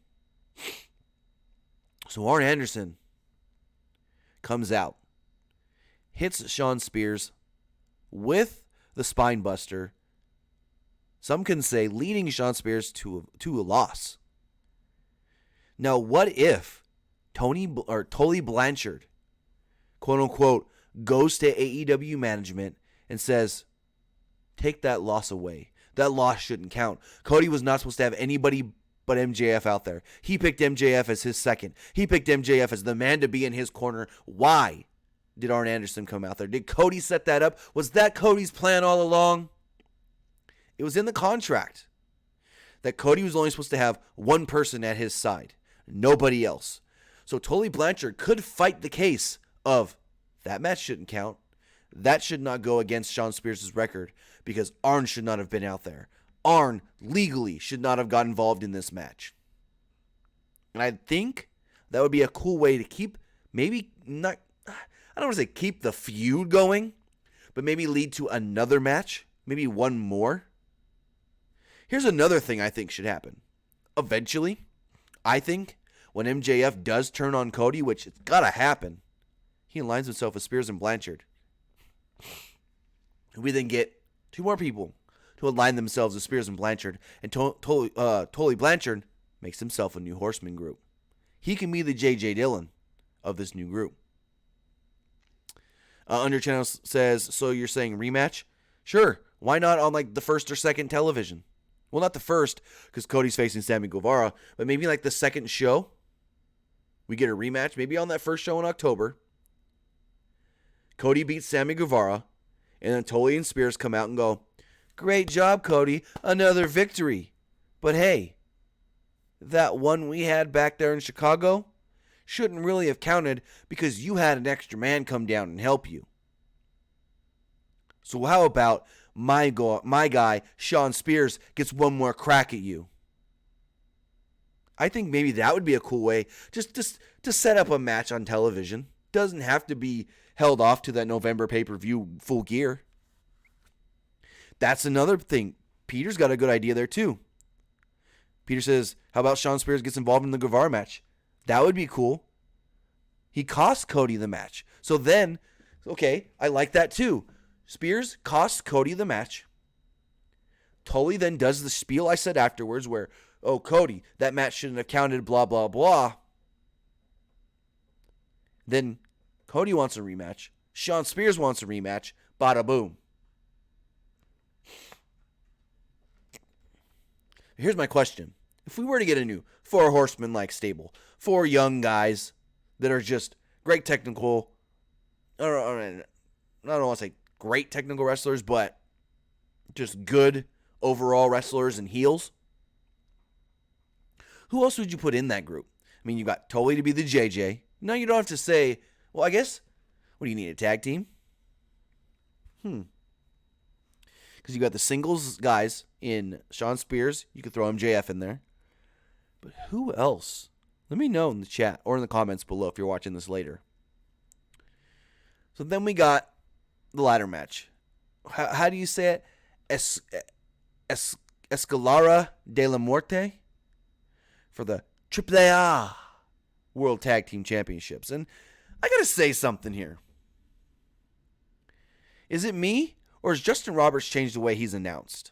So Arn Anderson comes out, hits Shawn Spears with the spine buster. Some can say leading Shawn Spears to a loss. Now, what if Tully Blanchard, quote unquote, goes to AEW management and says, take that loss away. That loss shouldn't count. Cody was not supposed to have anybody but MJF out there. He picked MJF as his second. He picked MJF as the man to be in his corner. Why did Arn Anderson come out there? Did Cody set that up? Was that Cody's plan all along? It was in the contract that Cody was only supposed to have one person at his side, nobody else. So Tully Blanchard could fight the case of that match shouldn't count. That should not go against Shawn Spears' record because Arn should not have been out there. Arn legally should not have got involved in this match. And I think that would be a cool way to keep, maybe not, I don't want to say keep the feud going, but maybe lead to another match, maybe one more. Here's another thing I think should happen. Eventually, I think when MJF does turn on Cody, which it's got to happen, he aligns himself with Spears and Blanchard. We then get two more people to align themselves with Spears and Blanchard, and Tully Blanchard makes himself a new Horseman group. He can be the J.J. Dillon of this new group. Underchannel says, so you're saying rematch? Sure. Why not on like the first or second television? Well, not the first, because Cody's facing Sammy Guevara, but maybe like the second show. We get a rematch, maybe on that first show in October. Cody beats Sammy Guevara, and then Tully and Spears come out and go, great job, Cody, another victory. But hey, that one we had back there in Chicago shouldn't really have counted because you had an extra man come down and help you. So how about my guy, Shawn Spears, gets one more crack at you? I think maybe that would be a cool way just to set up a match on television. Doesn't have to be held off to that November pay-per-view Full Gear. That's another thing. Peter's got a good idea there too. Peter says, how about Shawn Spears gets involved in the Guevara match? That would be cool. He cost Cody the match. So then, okay, I like that too. Spears costs Cody the match. Tully then does the spiel I said afterwards where, oh, Cody, that match shouldn't have counted, blah, blah, blah. Then Cody wants a rematch. Shawn Spears wants a rematch. Bada boom. Here's my question. If we were to get a new 4 horseman-like stable, 4 young guys that are just great technical, I don't want to say great technical wrestlers, but just good overall wrestlers and heels, who else would you put in that group? I mean, you got Tully to be the JJ. Now you don't have to say, well, I guess, what do you need, a tag team? Because you got the singles guys in Shawn Spears. You could throw MJF in there. But who else? Let me know in the chat or in the comments below if you're watching this later. So then we got the ladder match. How do you say it? Escalara de la Muerte for the AAA World Tag Team Championships. And I got to say something here. Is it me, or has Justin Roberts changed the way he's announced?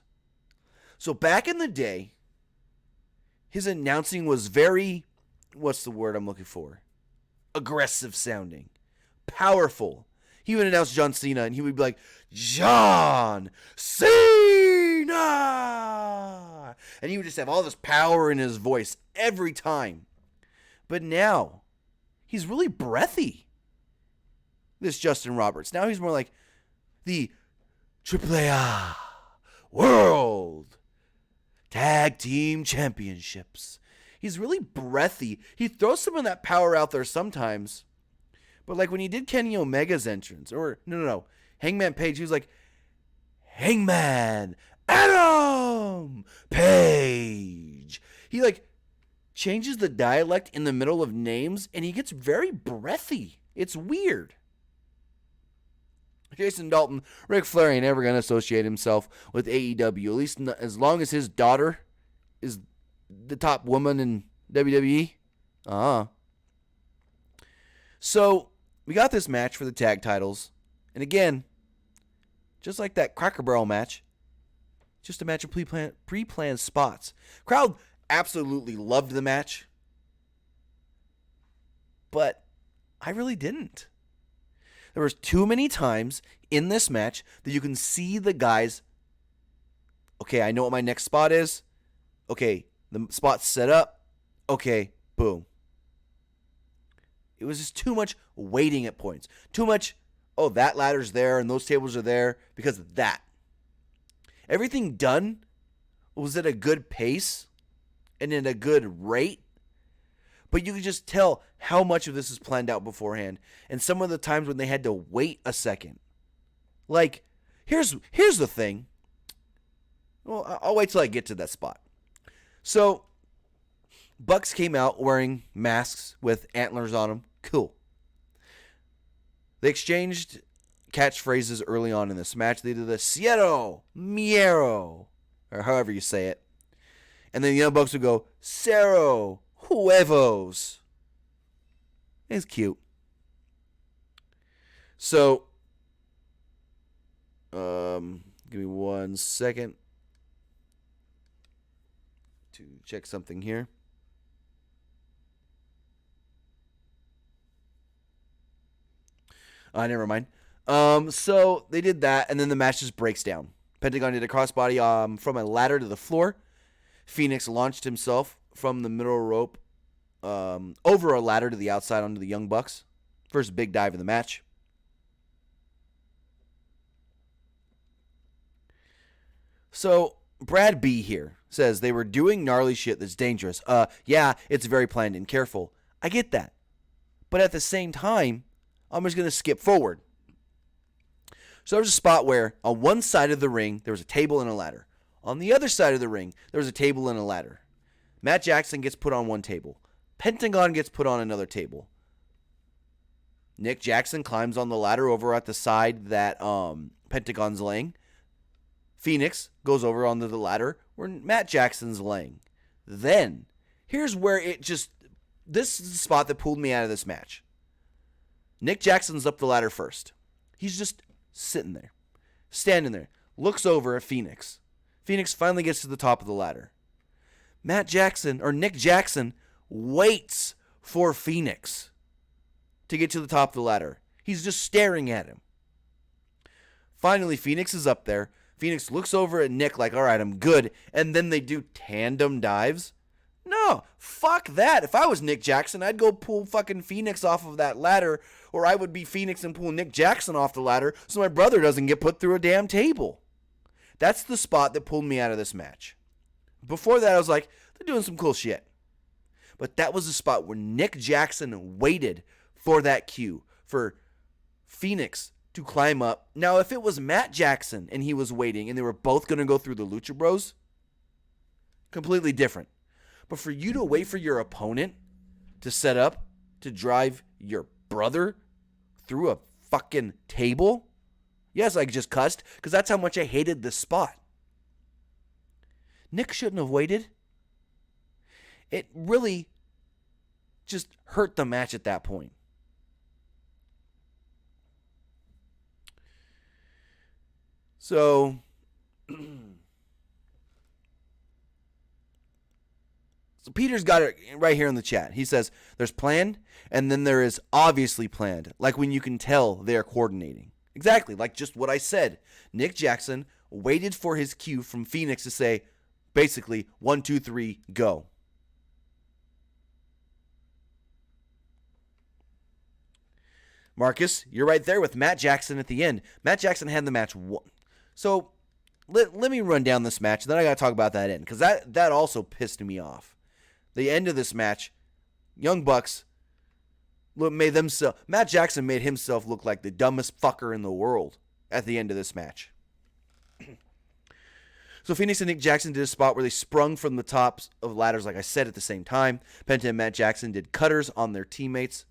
So back in the day, his announcing was very, what's the word I'm looking for? Aggressive sounding. Powerful. He would announce John Cena, and he would be like, John Cena! And he would just have all this power in his voice every time. But now, he's really breathy, this Justin Roberts. Now he's more like the AAA World Tag Team Championships. He's really breathy. He throws some of that power out there sometimes. But like when he did Kenny Omega's entrance, or no, Hangman Page, he was like, Hangman Adam Page. He like changes the dialect in the middle of names, and he gets very breathy. It's weird. Jason Dalton, Ric Flair ain't ever going to associate himself with AEW, at least as long as his daughter is the top woman in WWE. So, we got this match for the tag titles. And again, just like that Cracker Barrel match, just a match of pre-planned spots. Crowd absolutely loved the match. But I really didn't. There was too many times in this match that you can see the guys, okay, I know what my next spot is. Okay, the spot's set up. Okay, boom. It was just too much waiting at points. Too much, oh, that ladder's there and those tables are there because of that. Everything done was at a good pace and in a good rate. But you could just tell how much of this is planned out beforehand. And some of the times when they had to wait a second. Like, here's the thing. Well, I'll wait till I get to that spot. So, Bucks came out wearing masks with antlers on them. Cool. They exchanged catchphrases early on in this match. They did the Cero, Miero, or however you say it. And then the Young Bucks would go, Cero, Huevos. It's cute. So, give me 1 second to check something here. Never mind. So they did that, and then the match just breaks down. Pentagon did a crossbody from a ladder to the floor. Phoenix launched himself from the middle rope over a ladder to the outside onto the Young Bucks. First big dive of the match. So Brad B here says they were doing gnarly shit that's dangerous. Yeah, it's very planned and careful. I get that. But at the same time, I'm just going to skip forward. So there was a spot where on one side of the ring, there was a table and a ladder. On the other side of the ring, there was a table and a ladder. Matt Jackson gets put on one table. Pentagon gets put on another table. Nick Jackson climbs on the ladder over at the side that Pentagon's laying. Phoenix goes over onto the ladder where Matt Jackson's laying. Then, here's where this is the spot that pulled me out of this match. Nick Jackson's up the ladder first. He's just sitting there, standing there, looks over at Phoenix. Phoenix finally gets to the top of the ladder. Nick Jackson waits for Phoenix to get to the top of the ladder. He's just staring at him. Finally, Phoenix is up there. Phoenix looks over at Nick like, all right, I'm good. And then they do tandem dives. No, fuck that. If I was Nick Jackson, I'd go pull fucking Phoenix off of that ladder, or I would be Phoenix and pull Nick Jackson off the ladder so my brother doesn't get put through a damn table. That's the spot that pulled me out of this match. Before that, I was like, they're doing some cool shit. But that was the spot where Nick Jackson waited for that cue, for Phoenix to climb up. Now, if it was Matt Jackson and he was waiting and they were both going to go through the Lucha Bros, completely different. But for you to wait for your opponent to set up to drive your brother through a fucking table? Yes, I just cussed because that's how much I hated this spot. Nick shouldn't have waited. It really just hurt the match at that point. So, Peter's got it right here in the chat. He says, there's planned, and then there is obviously planned. Like when you can tell they're coordinating. Exactly, like just what I said. Nick Jackson waited for his cue from Phoenix to say, basically, 1, 2, 3, go. Marcus, you're right there with Matt Jackson at the end. Matt Jackson had the match won. So, let me run down this match, and then I got to talk about that end, because that also pissed me off. The end of this match, Young Bucks Matt Jackson made himself look like the dumbest fucker in the world at the end of this match. So Phoenix and Nick Jackson did a spot where they sprung from the tops of ladders, like I said, at the same time. Penta and Matt Jackson did cutters on their teammates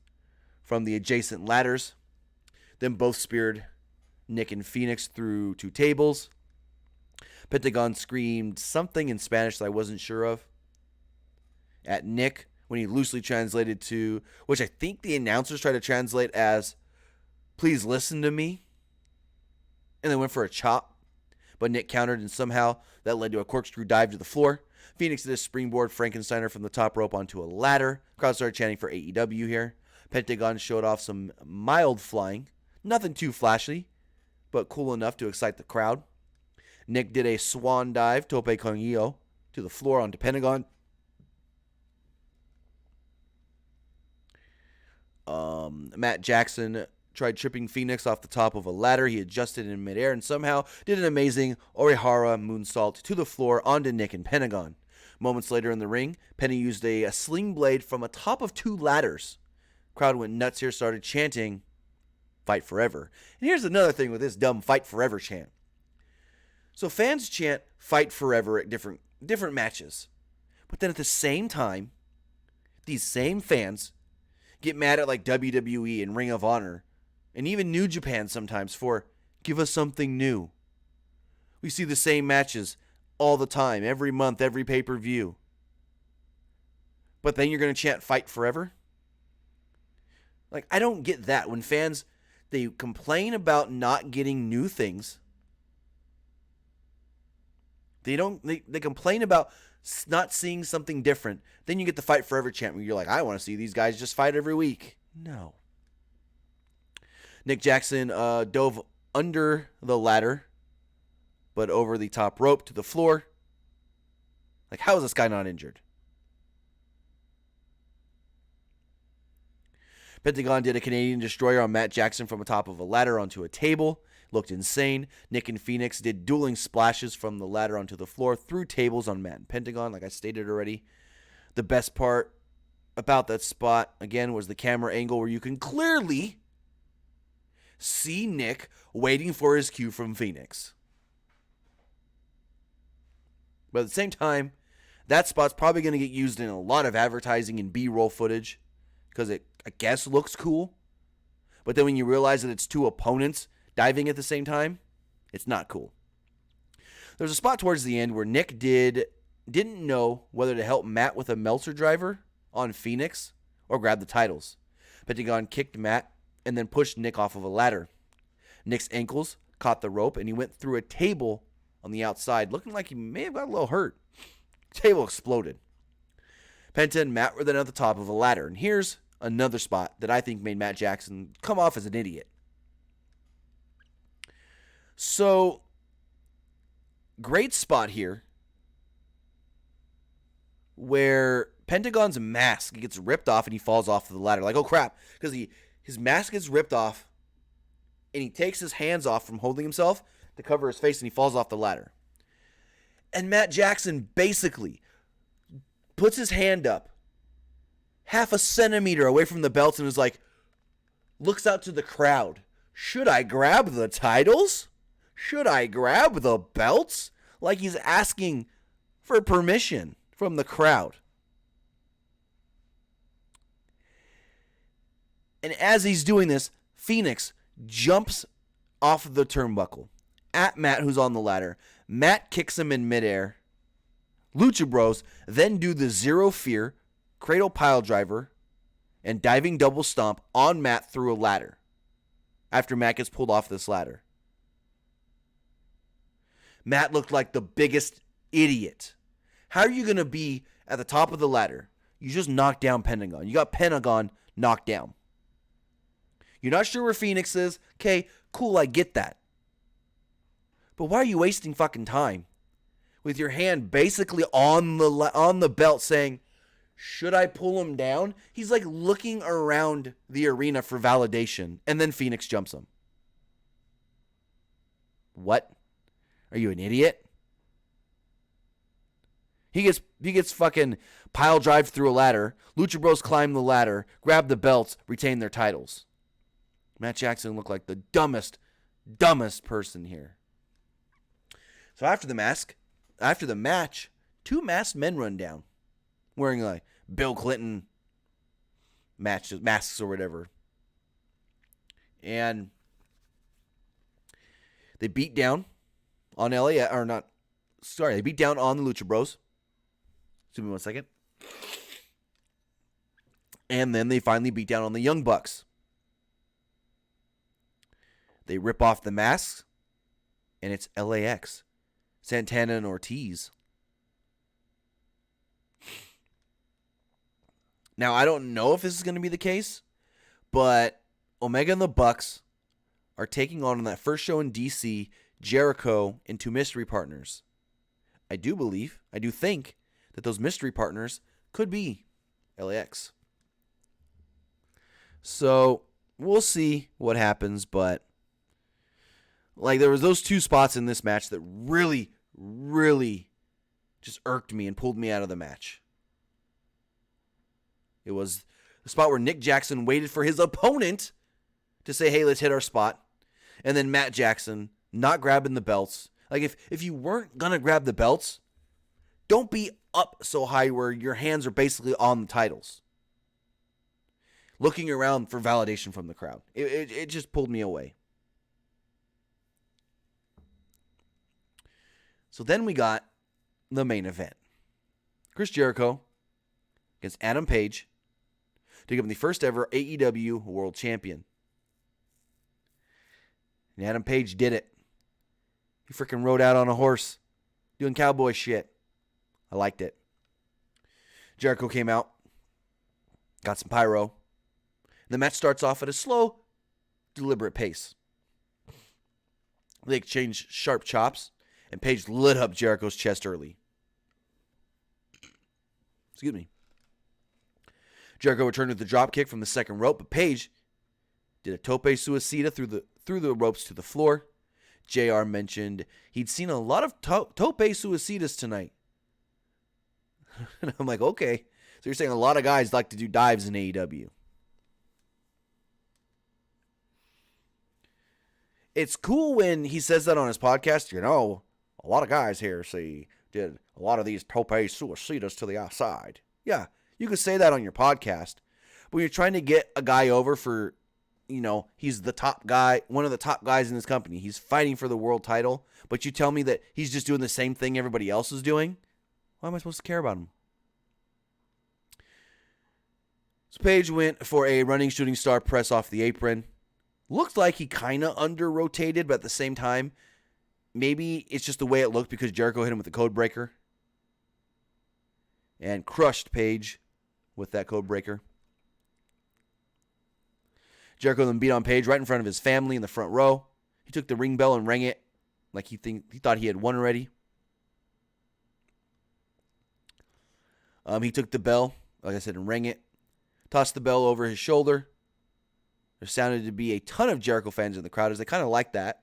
from the adjacent ladders. Then both speared Nick and Phoenix through 2 tables. Pentagon screamed something in Spanish that I wasn't sure of at Nick when he loosely translated to, which I think the announcers tried to translate as, please listen to me. And then went for a chop. But Nick countered, and somehow that led to a corkscrew dive to the floor. Phoenix did a springboard Frankensteiner from the top rope onto a ladder. Crowd started chanting for AEW here. Pentagon showed off some mild flying. Nothing too flashy, but cool enough to excite the crowd. Nick did a swan dive, tope con hilo, to the floor onto Pentagon. Matt Jackson tried tripping Phoenix off the top of a ladder. He adjusted in midair and somehow did an amazing Orihara moonsault to the floor onto Nick and Pentagon. Moments later in the ring, Penny used a sling blade from atop of 2 ladders. Crowd went nuts here, started chanting, "Fight Forever." And here's another thing with this dumb "Fight Forever" chant. So fans chant "Fight Forever" at different matches. But then at the same time, these same fans get mad at like WWE and Ring of Honor and even New Japan sometimes for "give us something new." We see the same matches all the time, every month, every pay-per-view. But then you're going to chant "Fight Forever"? Like, I don't get that. When fans, they complain about not getting new things. They complain about not seeing something different. Then you get the "Fight Forever" chant where you're like, I want to see these guys just fight every week. No. Nick Jackson dove under the ladder, but over the top rope to the floor. Like, how is this guy not injured? Pentagon did a Canadian Destroyer on Matt Jackson from the top of a ladder onto a table. Looked insane. Nick and Phoenix did dueling splashes from the ladder onto the floor through tables on Matt and Pentagon, like I stated already. The best part about that spot, again, was the camera angle where you can clearly see Nick waiting for his cue from Phoenix. But at the same time, that spot's probably going to get used in a lot of advertising and B-roll footage because it, I guess, looks cool. But then when you realize that it's 2 opponents diving at the same time, it's not cool. There's a spot towards the end where Nick didn't know whether to help Matt with a Meltzer driver on Phoenix or grab the titles. Pentagon kicked Matt and then pushed Nick off of a ladder. Nick's ankles caught the rope and he went through a table on the outside, looking like he may have got a little hurt. The table exploded. Penta and Matt were then at the top of a ladder. And here's another spot that I think made Matt Jackson come off as an idiot. So, Great spot here where Pentagon's mask gets ripped off and he falls off the ladder. Like, oh crap, because his mask gets ripped off and he takes his hands off from holding himself to cover his face and he falls off the ladder. And Matt Jackson basically puts his hand up half a centimeter away from the belts and is like, looks out to the crowd. Should I grab the titles? Should I grab the belts? Like he's asking for permission from the crowd. And as he's doing this, Phoenix jumps off of the turnbuckle at Matt, who's on the ladder. Matt kicks him in midair. Lucha Bros then do the Zero Fear, Cradle Pile Driver, and Diving Double Stomp on Matt through a ladder after Matt gets pulled off this ladder. Matt looked like the biggest idiot. How are you going to be at the top of the ladder? You just knocked down Pentagon. You got Pentagon knocked down. You're not sure where Phoenix is. Okay, cool, I get that. But why are you wasting fucking time with your hand basically on the belt saying, should I pull him down? He's like looking around the arena for validation, and then Phoenix jumps him. What? Are you an idiot? He gets fucking pile drive through a ladder. Lucha Bros climb the ladder, grab the belts, retain their titles. Matt Jackson looked like the dumbest person here. So after the match, two masked men run down, wearing like Bill Clinton masks or whatever. And they beat down on they beat down on the Lucha Bros. Excuse me 1 second. And then they finally beat down on the Young Bucks. They rip off the masks, and it's LAX. Santana and Ortiz. Now, I don't know if this is going to be the case, but Omega and the Bucks are taking on that first show in DC, Jericho and two mystery partners. I do think that those mystery partners could be LAX. So, we'll see what happens, but like there was those two spots in this match that really, really just irked me and pulled me out of the match. It was the spot where Nick Jackson waited for his opponent to say, hey, let's hit our spot. And then Matt Jackson not grabbing the belts. Like if you weren't going to grab the belts, don't be up so high where your hands are basically on the titles. Looking around for validation from the crowd. It just pulled me away. So then we got the main event. Chris Jericho against Adam Page to become the first ever AEW World Champion. And Adam Page did it. He freaking rode out on a horse doing cowboy shit. I liked it. Jericho came out, got some pyro. The match starts off at a slow, deliberate pace. They exchange sharp chops, and Page lit up Jericho's chest early. Excuse me. Jericho returned with the drop kick from the second rope, but Page did a tope suicida through the ropes to the floor. JR mentioned he'd seen a lot of tope suicidas tonight. And I'm like, okay. So you're saying a lot of guys like to do dives in AEW. It's cool when he says that on his podcast. You know, a lot of guys here did a lot of these tope suicidas to the outside. Yeah, you could say that on your podcast. But when you're trying to get a guy over for, you know, he's the top guy, one of the top guys in this company. He's fighting for the world title. But you tell me that he's just doing the same thing everybody else is doing? Why am I supposed to care about him? So Page went for a running shooting star press off the apron. Looked like he kind of under-rotated, but at the same time, maybe it's just the way it looked because Jericho hit him with the code breaker. And crushed Page with that code breaker. Jericho then beat on Page right in front of his family in the front row. He took the ring bell and rang it like he thought he had won already. He took the bell, like I said, and rang it. Tossed the bell over his shoulder. There sounded to be a ton of Jericho fans in the crowd, as they kind of liked that.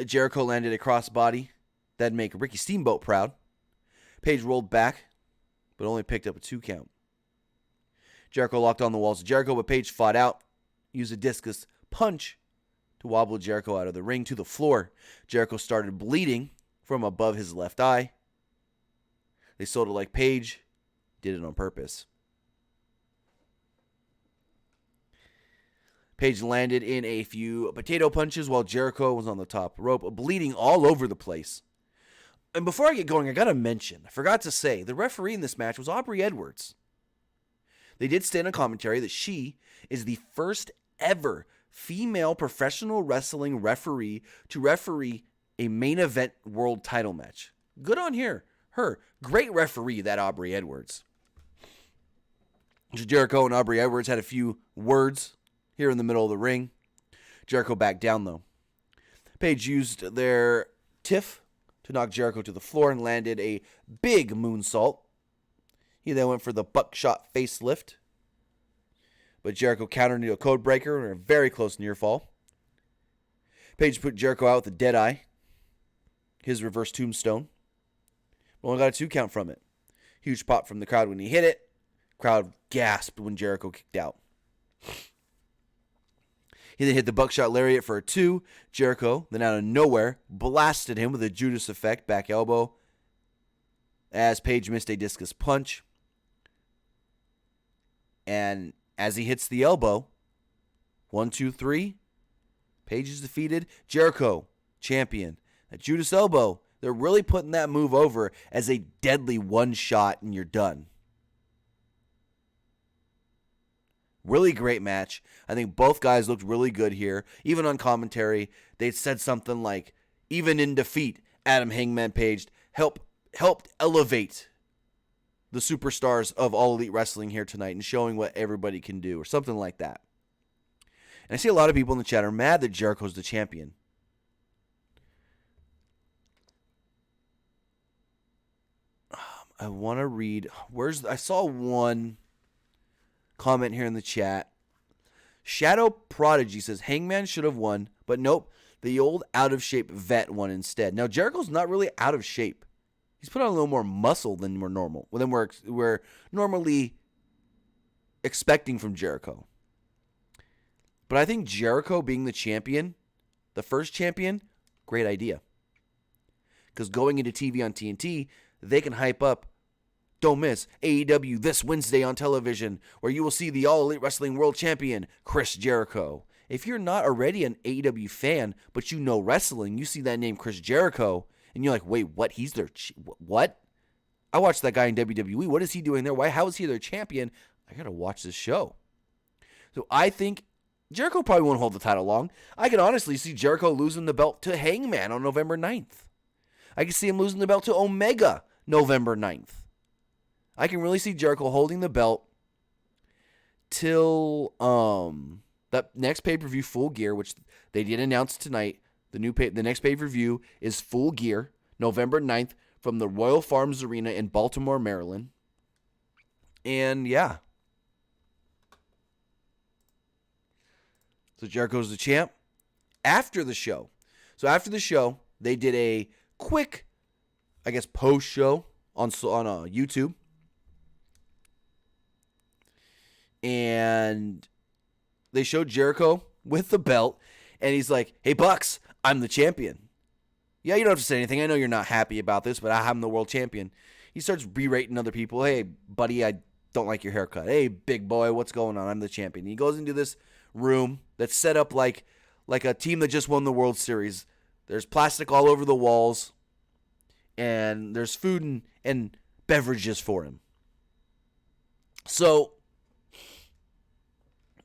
Jericho landed a crossbody. That'd make Ricky Steamboat proud. Page rolled back, but only picked up a 2 count. Jericho locked on the walls of Jericho, but Page fought out. Used a discus punch to wobble Jericho out of the ring to the floor. Jericho started bleeding from above his left eye. They sold it like Page did it on purpose. Page landed in a few potato punches while Jericho was on the top rope, bleeding all over the place. And before I get going, I got to mention, I forgot to say, the referee in this match was Aubrey Edwards. They did state in commentary that she is the first ever female professional wrestling referee to referee a main event world title match. Good on her. Great referee, that Aubrey Edwards. Jericho and Aubrey Edwards had a few words here in the middle of the ring. Jericho backed down, though. Page used their tiff to knock Jericho to the floor and landed a big moonsault. He then went for the buckshot facelift, but Jericho countered into a code breaker and a very close near fall. Page put Jericho out with a dead eye, his reverse tombstone. Only got a 2 count from it. Huge pop from the crowd when he hit it. Crowd gasped when Jericho kicked out. He then hit the buckshot lariat for a 2. Jericho, then out of nowhere, blasted him with a Judas effect back elbow as Page missed a discus punch. And as he hits the elbow, 1, 2, 3, Page is defeated. Jericho, champion. That Judas elbow, they're really putting that move over as a deadly one shot and you're done. Really great match. I think both guys looked really good here. Even on commentary, they said something like, even in defeat, Adam Hangman Page helped elevate the superstars of All Elite Wrestling here tonight and showing what everybody can do, or something like that. And I see a lot of people in the chat are mad that Jericho's the champion. I want to read. I saw one comment here in the chat. Shadow Prodigy says Hangman should have won, but nope, the old out of shape vet won instead. Now Jericho's not really out of shape. He's put on a little more muscle than we're normally expecting from Jericho. But I think Jericho being the champion, the first champion, great idea. Because going into TV on TNT, they can hype up, don't miss AEW this Wednesday on television, where you will see the All Elite Wrestling World Champion, Chris Jericho. If you're not already an AEW fan, but you know wrestling, you see that name Chris Jericho, and you're like, wait, what? He's their what? I watched that guy in WWE. What is he doing there? How is he their champion? I got to watch this show. So I think Jericho probably won't hold the title long. I can honestly see Jericho losing the belt to Hangman on November 9th. I can see him losing the belt to Omega November 9th. I can really see Jericho holding the belt till that next pay-per-view, Full Gear, which they did announce tonight. The next pay-per-view is Full Gear, November 9th, from the Royal Farms Arena in Baltimore, Maryland. And yeah. So Jericho's the champ. After the show, they did a quick, I guess, post-show on YouTube. And they showed Jericho with the belt, and he's like, hey, Bucks, I'm the champion. Yeah, you don't have to say anything. I know you're not happy about this, but I'm the world champion. He starts berating other people. Hey, buddy, I don't like your haircut. Hey, big boy, what's going on? I'm the champion. He goes into this room that's set up like a team that just won the World Series. There's plastic all over the walls, and there's food and beverages for him. So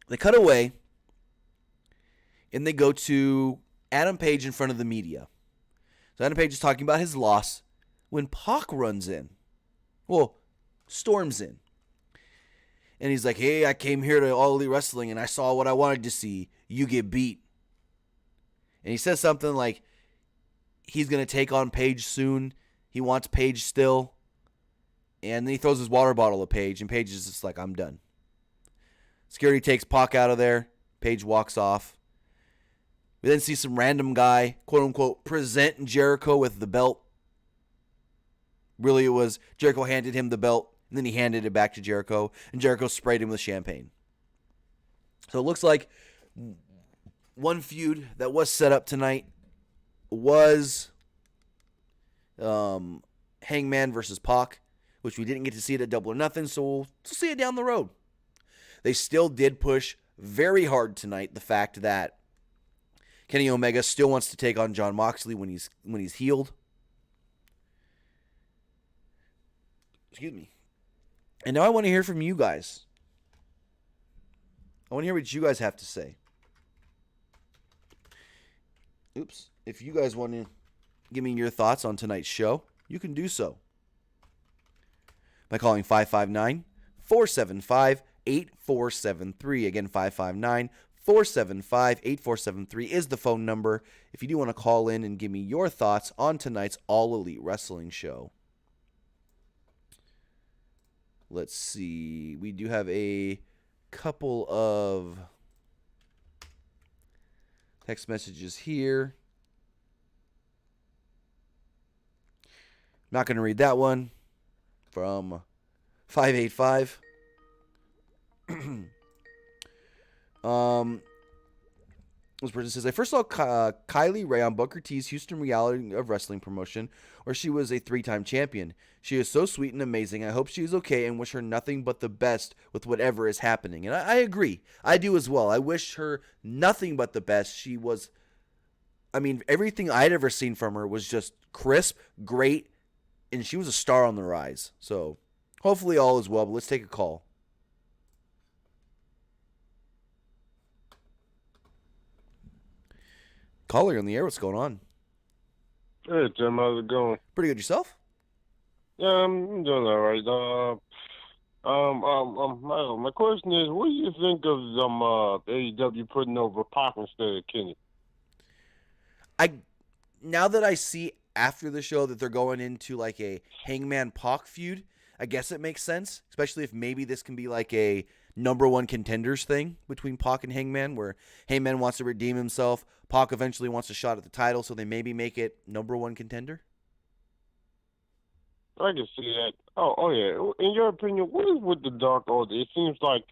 they cut away, and they go to Adam Page in front of the media. So Adam Page is talking about his loss when Pac runs in. Well, storms in. And he's like, hey, I came here to All Elite Wrestling, and I saw what I wanted to see. You get beat. And he says something like he's going to take on Page soon. He wants Page still. And then he throws his water bottle at Paige, and Paige is just like, I'm done. Security takes Pac out of there. Paige walks off. We then see some random guy, quote-unquote, present Jericho with the belt. Really, it was Jericho handed him the belt, and then he handed it back to Jericho, and Jericho sprayed him with champagne. So it looks like one feud that was set up tonight was Hangman versus Pac, which we didn't get to see it at Double or Nothing, so we'll see it down the road. They still did push very hard tonight the fact that Kenny Omega still wants to take on Jon Moxley when he's healed. Excuse me. And now I want to hear from you guys. I want to hear what you guys have to say. Oops. If you guys want to give me your thoughts on tonight's show, you can do so by calling 559-475-8473. Again, 559-475-8473 is the phone number if you do want to call in and give me your thoughts on tonight's All Elite Wrestling show. Let's see. We do have a couple of text messages here. Not going to read that one from 585. This person says, I first saw Kylie Ray on Booker T's Houston Reality of Wrestling promotion, where she was a 3-time champion. She is so sweet and amazing. I hope she is okay and wish her nothing but the best with whatever is happening. And I agree. I do as well. I wish her nothing but the best. She was, everything I'd ever seen from her was just crisp, great, and she was a star on the rise. So hopefully all is well, but let's take a call. Caller on the air, what's going on? Hey, Tim, how's it going? Pretty good, yourself? Yeah, I'm doing all right. My question is, what do you think of AEW putting over Pac instead of Kenny? Now that I see after the show that they're going into like a Hangman Pac feud, I guess it makes sense, especially if maybe this can be like a number one contenders thing between Pac and Hangman, where Hangman wants to redeem himself, Pac eventually wants a shot at the title, so they maybe make it number one contender. I can see that. Oh yeah. In your opinion, what is with the Dark Order? It seems like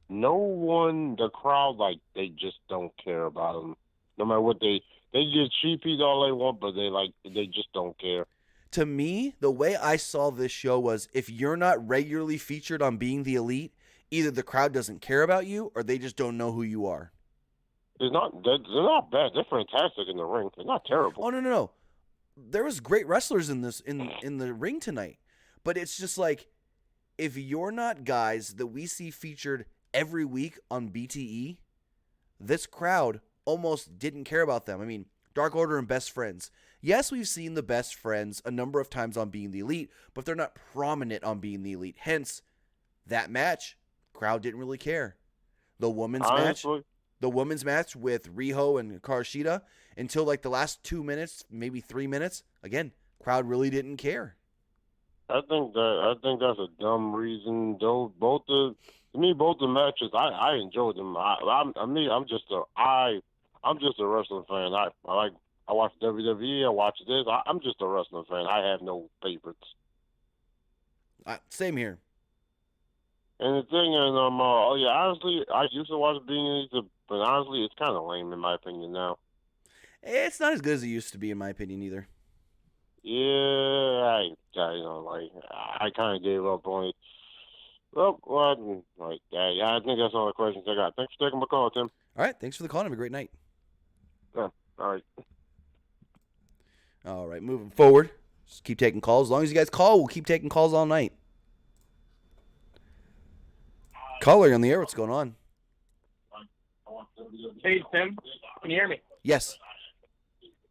the crowd, like, they just don't care about them. No matter what they get cheapies all they want, but they just don't care. To me, the way I saw this show was, if you're not regularly featured on Being the Elite, either the crowd doesn't care about you or they just don't know who you are. They're not bad. They're fantastic in the ring. They're not terrible. Oh, no. There was great wrestlers in the ring tonight. But it's just like, if you're not guys that we see featured every week on BTE, this crowd almost didn't care about them. Dark Order and Best Friends. Yes, we've seen the Best Friends a number of times on Being the Elite, but they're not prominent on Being the Elite. Hence, that match, crowd didn't really care. The women's match with Riho and Hikaru Shida, until like the last 2 minutes, maybe 3 minutes, again, crowd really didn't care. I think that's a dumb reason. Though both the matches, I enjoyed them. I'm just a wrestling fan. I watch WWE. I watch this. I'm just a wrestling fan. I have no favorites. Same here. And the thing is, honestly, I used to watch Being Elite, but honestly, it's kind of lame in my opinion now. It's not as good as it used to be, in my opinion, either. Yeah, I kind of gave up on it. Well, I think that's all the questions I got. Thanks for taking my call, Tim. All right, thanks for the call. Have a great night. Yeah, all right. All right, moving forward, just keep taking calls. As long as you guys call, we'll keep taking calls all night. Caller on the air, what's going on? Hey, Tim. Can you hear me? Yes.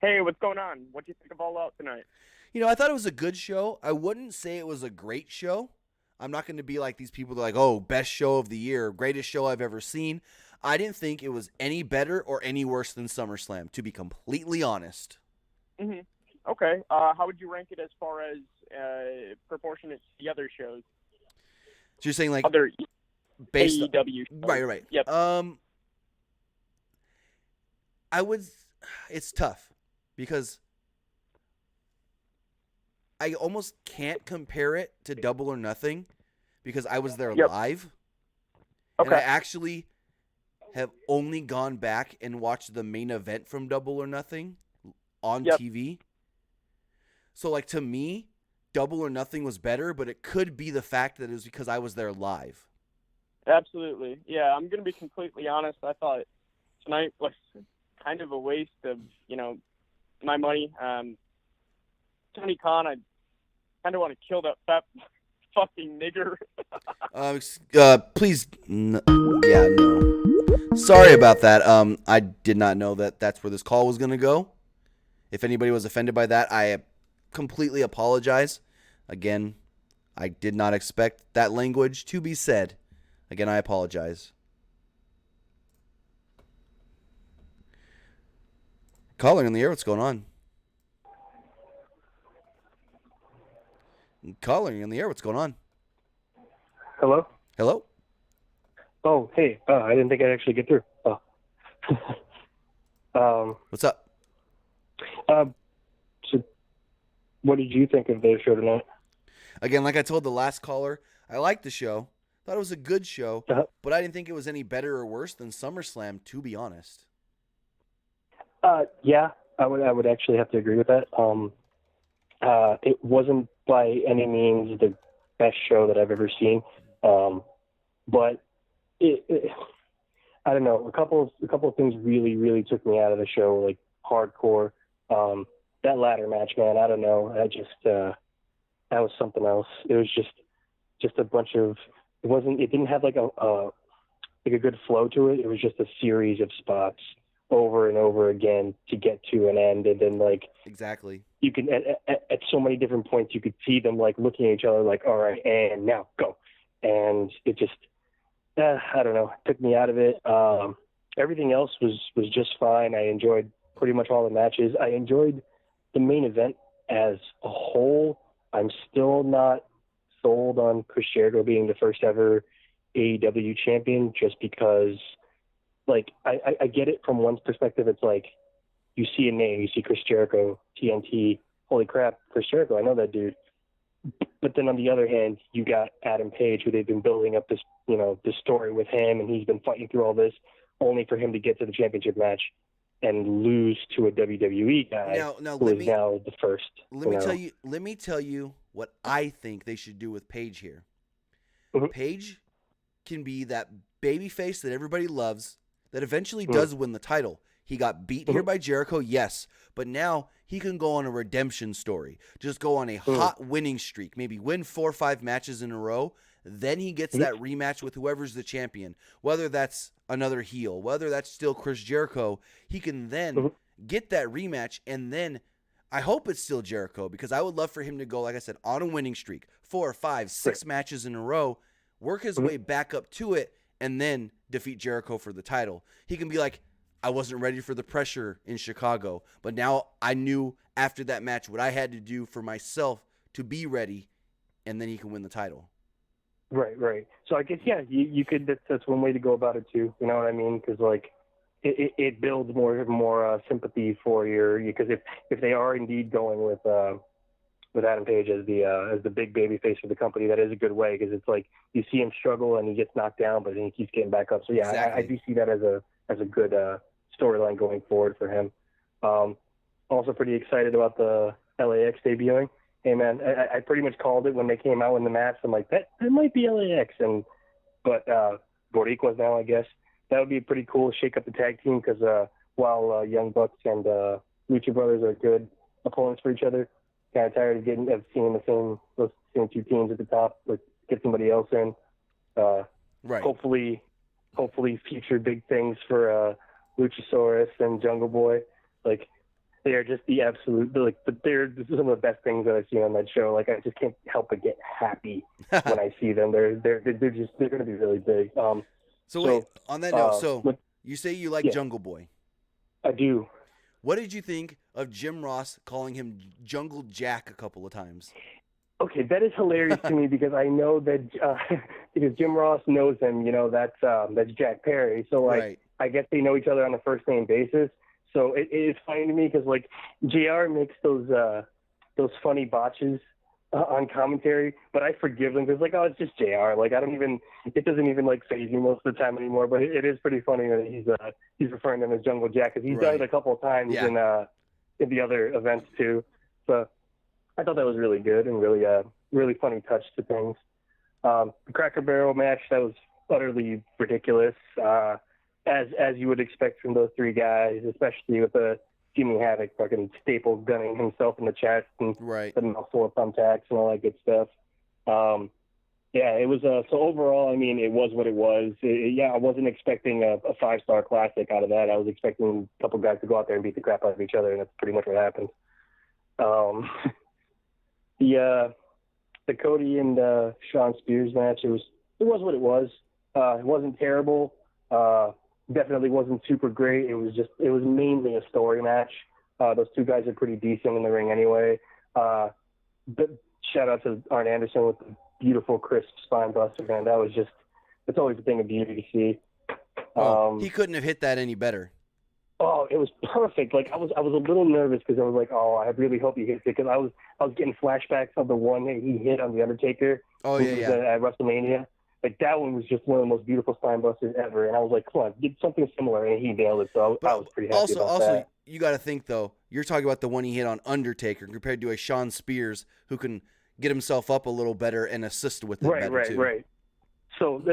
Hey, what's going on? What do you think of All Out tonight? I thought it was a good show. I wouldn't say it was a great show. I'm not going to be like these people that are like, oh, best show of the year, greatest show I've ever seen. I didn't think it was any better or any worse than SummerSlam, to be completely honest. Mm-hmm. Okay. How would you rank it as far as proportionate to the other shows. So you're saying like Other based AEW shows. right. Yep. It's tough because I almost can't compare it to Double or Nothing because I was there live. Okay. And I actually have only gone back and watched the main event from Double or Nothing on TV. So, like, to me, Double or Nothing was better, but it could be the fact that it was because I was there live. Absolutely. Yeah, I'm going to be completely honest. I thought tonight was kind of a waste of, my money. Tony Khan, I kind of want to kill that fat fucking nigger. Please, no. Sorry about that. I did not know that that's where this call was going to go. If anybody was offended by that, I completely apologize. Again, I did not expect that language to be said. Again, I apologize. Caller in the air, what's going on? Caller in the air, what's going on? Hello? Hello? Oh, hey. I didn't think I'd actually get through. Oh. What's up? So what did you think of their show tonight? Again, like I told the last caller, I liked the show. Thought it was a good show, but I didn't think it was any better or worse than SummerSlam, to be honest. Yeah, I would actually have to agree with that. It wasn't by any means the best show that I've ever seen, but I don't know. A couple of things really took me out of the show, like hardcore. That ladder match, man. I don't know. That was something else. It was just a bunch of. It didn't have like a good flow to it. It was just a series of spots over and over again to get to an end, and then like exactly. You can at so many different points you could see them like looking at each other like, all right, and now go, and it just I don't know, took me out of it. Everything else was just fine. I enjoyed pretty much all the matches. I enjoyed the main event as a whole. I'm still not sold on Chris Jericho being the first ever AEW champion, just because like I get it from one's perspective. It's like you see a name, you see Chris Jericho, TNT, holy crap, Chris Jericho, I know that dude. But then on the other hand, you got Adam Page, who they've been building up this story with him, and he's been fighting through all this, only for him to get to the championship match and lose to a WWE guy who is now the first. Let me tell you what I think they should do with Page here. Mm-hmm. Page can be that baby face that everybody loves that eventually does win the title. He got beat here by Jericho, yes, but now he can go on a redemption story. Just go on a hot winning streak, maybe win 4 or 5 matches in a row. Then he gets that rematch with whoever's the champion, whether that's another heel, whether that's still Chris Jericho. He can then get that rematch, and then I hope it's still Jericho, because I would love for him to go, like I said, on a winning streak, 4 or 5, 6 matches in a row, work his way back up to it, and then defeat Jericho for the title. He can be like, I wasn't ready for the pressure in Chicago, but now I knew after that match what I had to do for myself to be ready, and then he can win the title. Right. So I guess, yeah, you could, that's one way to go about it too. You know what I mean? Because like it builds more sympathy for because if they are indeed going with Adam Page as the big baby face of the company, that is a good way, because it's like you see him struggle and he gets knocked down, but then he keeps getting back up. So yeah, exactly. I do see that as a good storyline going forward for him. Also pretty excited about the LAX debuting. Hey man, I pretty much called it when they came out in the match. I'm like, that might be LAX, but Boricuas now, I guess. That would be pretty cool. Shake up the tag team, because while Young Bucks and Lucha Brothers are good opponents for each other, kind of tired of seeing those same two teams at the top. Let's get somebody else in. Right. Hopefully future big things for Luchasaurus and Jungle Boy. Like, they are just the absolute, they're some of the best things that I've seen on that show. Like, I just can't help but get happy when I see them. They're going to be really big. So wait, on that note, you say you like Jungle Boy. I do. What did you think of Jim Ross calling him Jungle Jack a couple of times? Okay, that is hilarious to me because I know that because Jim Ross knows him. That's Jack Perry. So like, Right. I guess they know each other on a first name basis. So it is funny to me because like JR makes those funny botches on commentary, but I forgive them because like, oh, it's just JR. Like it doesn't even like faze me most of the time anymore. But it is pretty funny that he's referring to him as Jungle Jack because he's done it a couple of times in the other events too. So I thought that was really good and really funny touch to things. The Cracker Barrel match, that was utterly ridiculous, as you would expect from those three guys, especially with the Teaming Havoc fucking staple gunning himself in the chest and the mouthful of thumbtacks and all that good stuff. It was so overall, I mean, it was what it was. I wasn't expecting a 5-star classic out of that. I was expecting a couple guys to go out there and beat the crap out of each other, and that's pretty much what happened. The Cody and Shawn Spears match, it was what it was. It wasn't terrible. Definitely wasn't super great. It was mainly a story match. Those two guys are pretty decent in the ring anyway. But shout out to Arn Anderson with the beautiful crisp spine buster, man. It's always a thing of beauty to see. He couldn't have hit that any better. Oh, it was perfect. Like I was a little nervous because I was like, oh, I really hope he hits it because I was getting flashbacks of the one that he hit on the Undertaker. Oh yeah. At WrestleMania. Like that one was just one of the most beautiful spine busters ever, and I was like, come on, get something similar, and he nailed it. So I was pretty happy about that. Also, you got to think though, you're talking about the one he hit on Undertaker compared to a Shawn Spears who can get himself up a little better and assist with it better too. Right. So so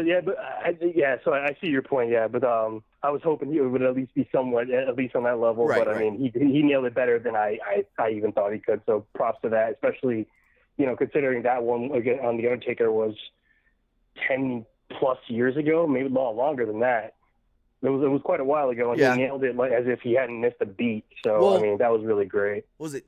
I see your point, but I was hoping he would at least be somewhat, at least on that level. Right, but I mean, he nailed it better than I even thought he could. So props to that, especially considering that one again on the Undertaker was 10+ years ago, maybe a lot longer than that. It was quite a while ago, and he nailed it like as if he hadn't missed a beat. So I mean, that was really great. Was it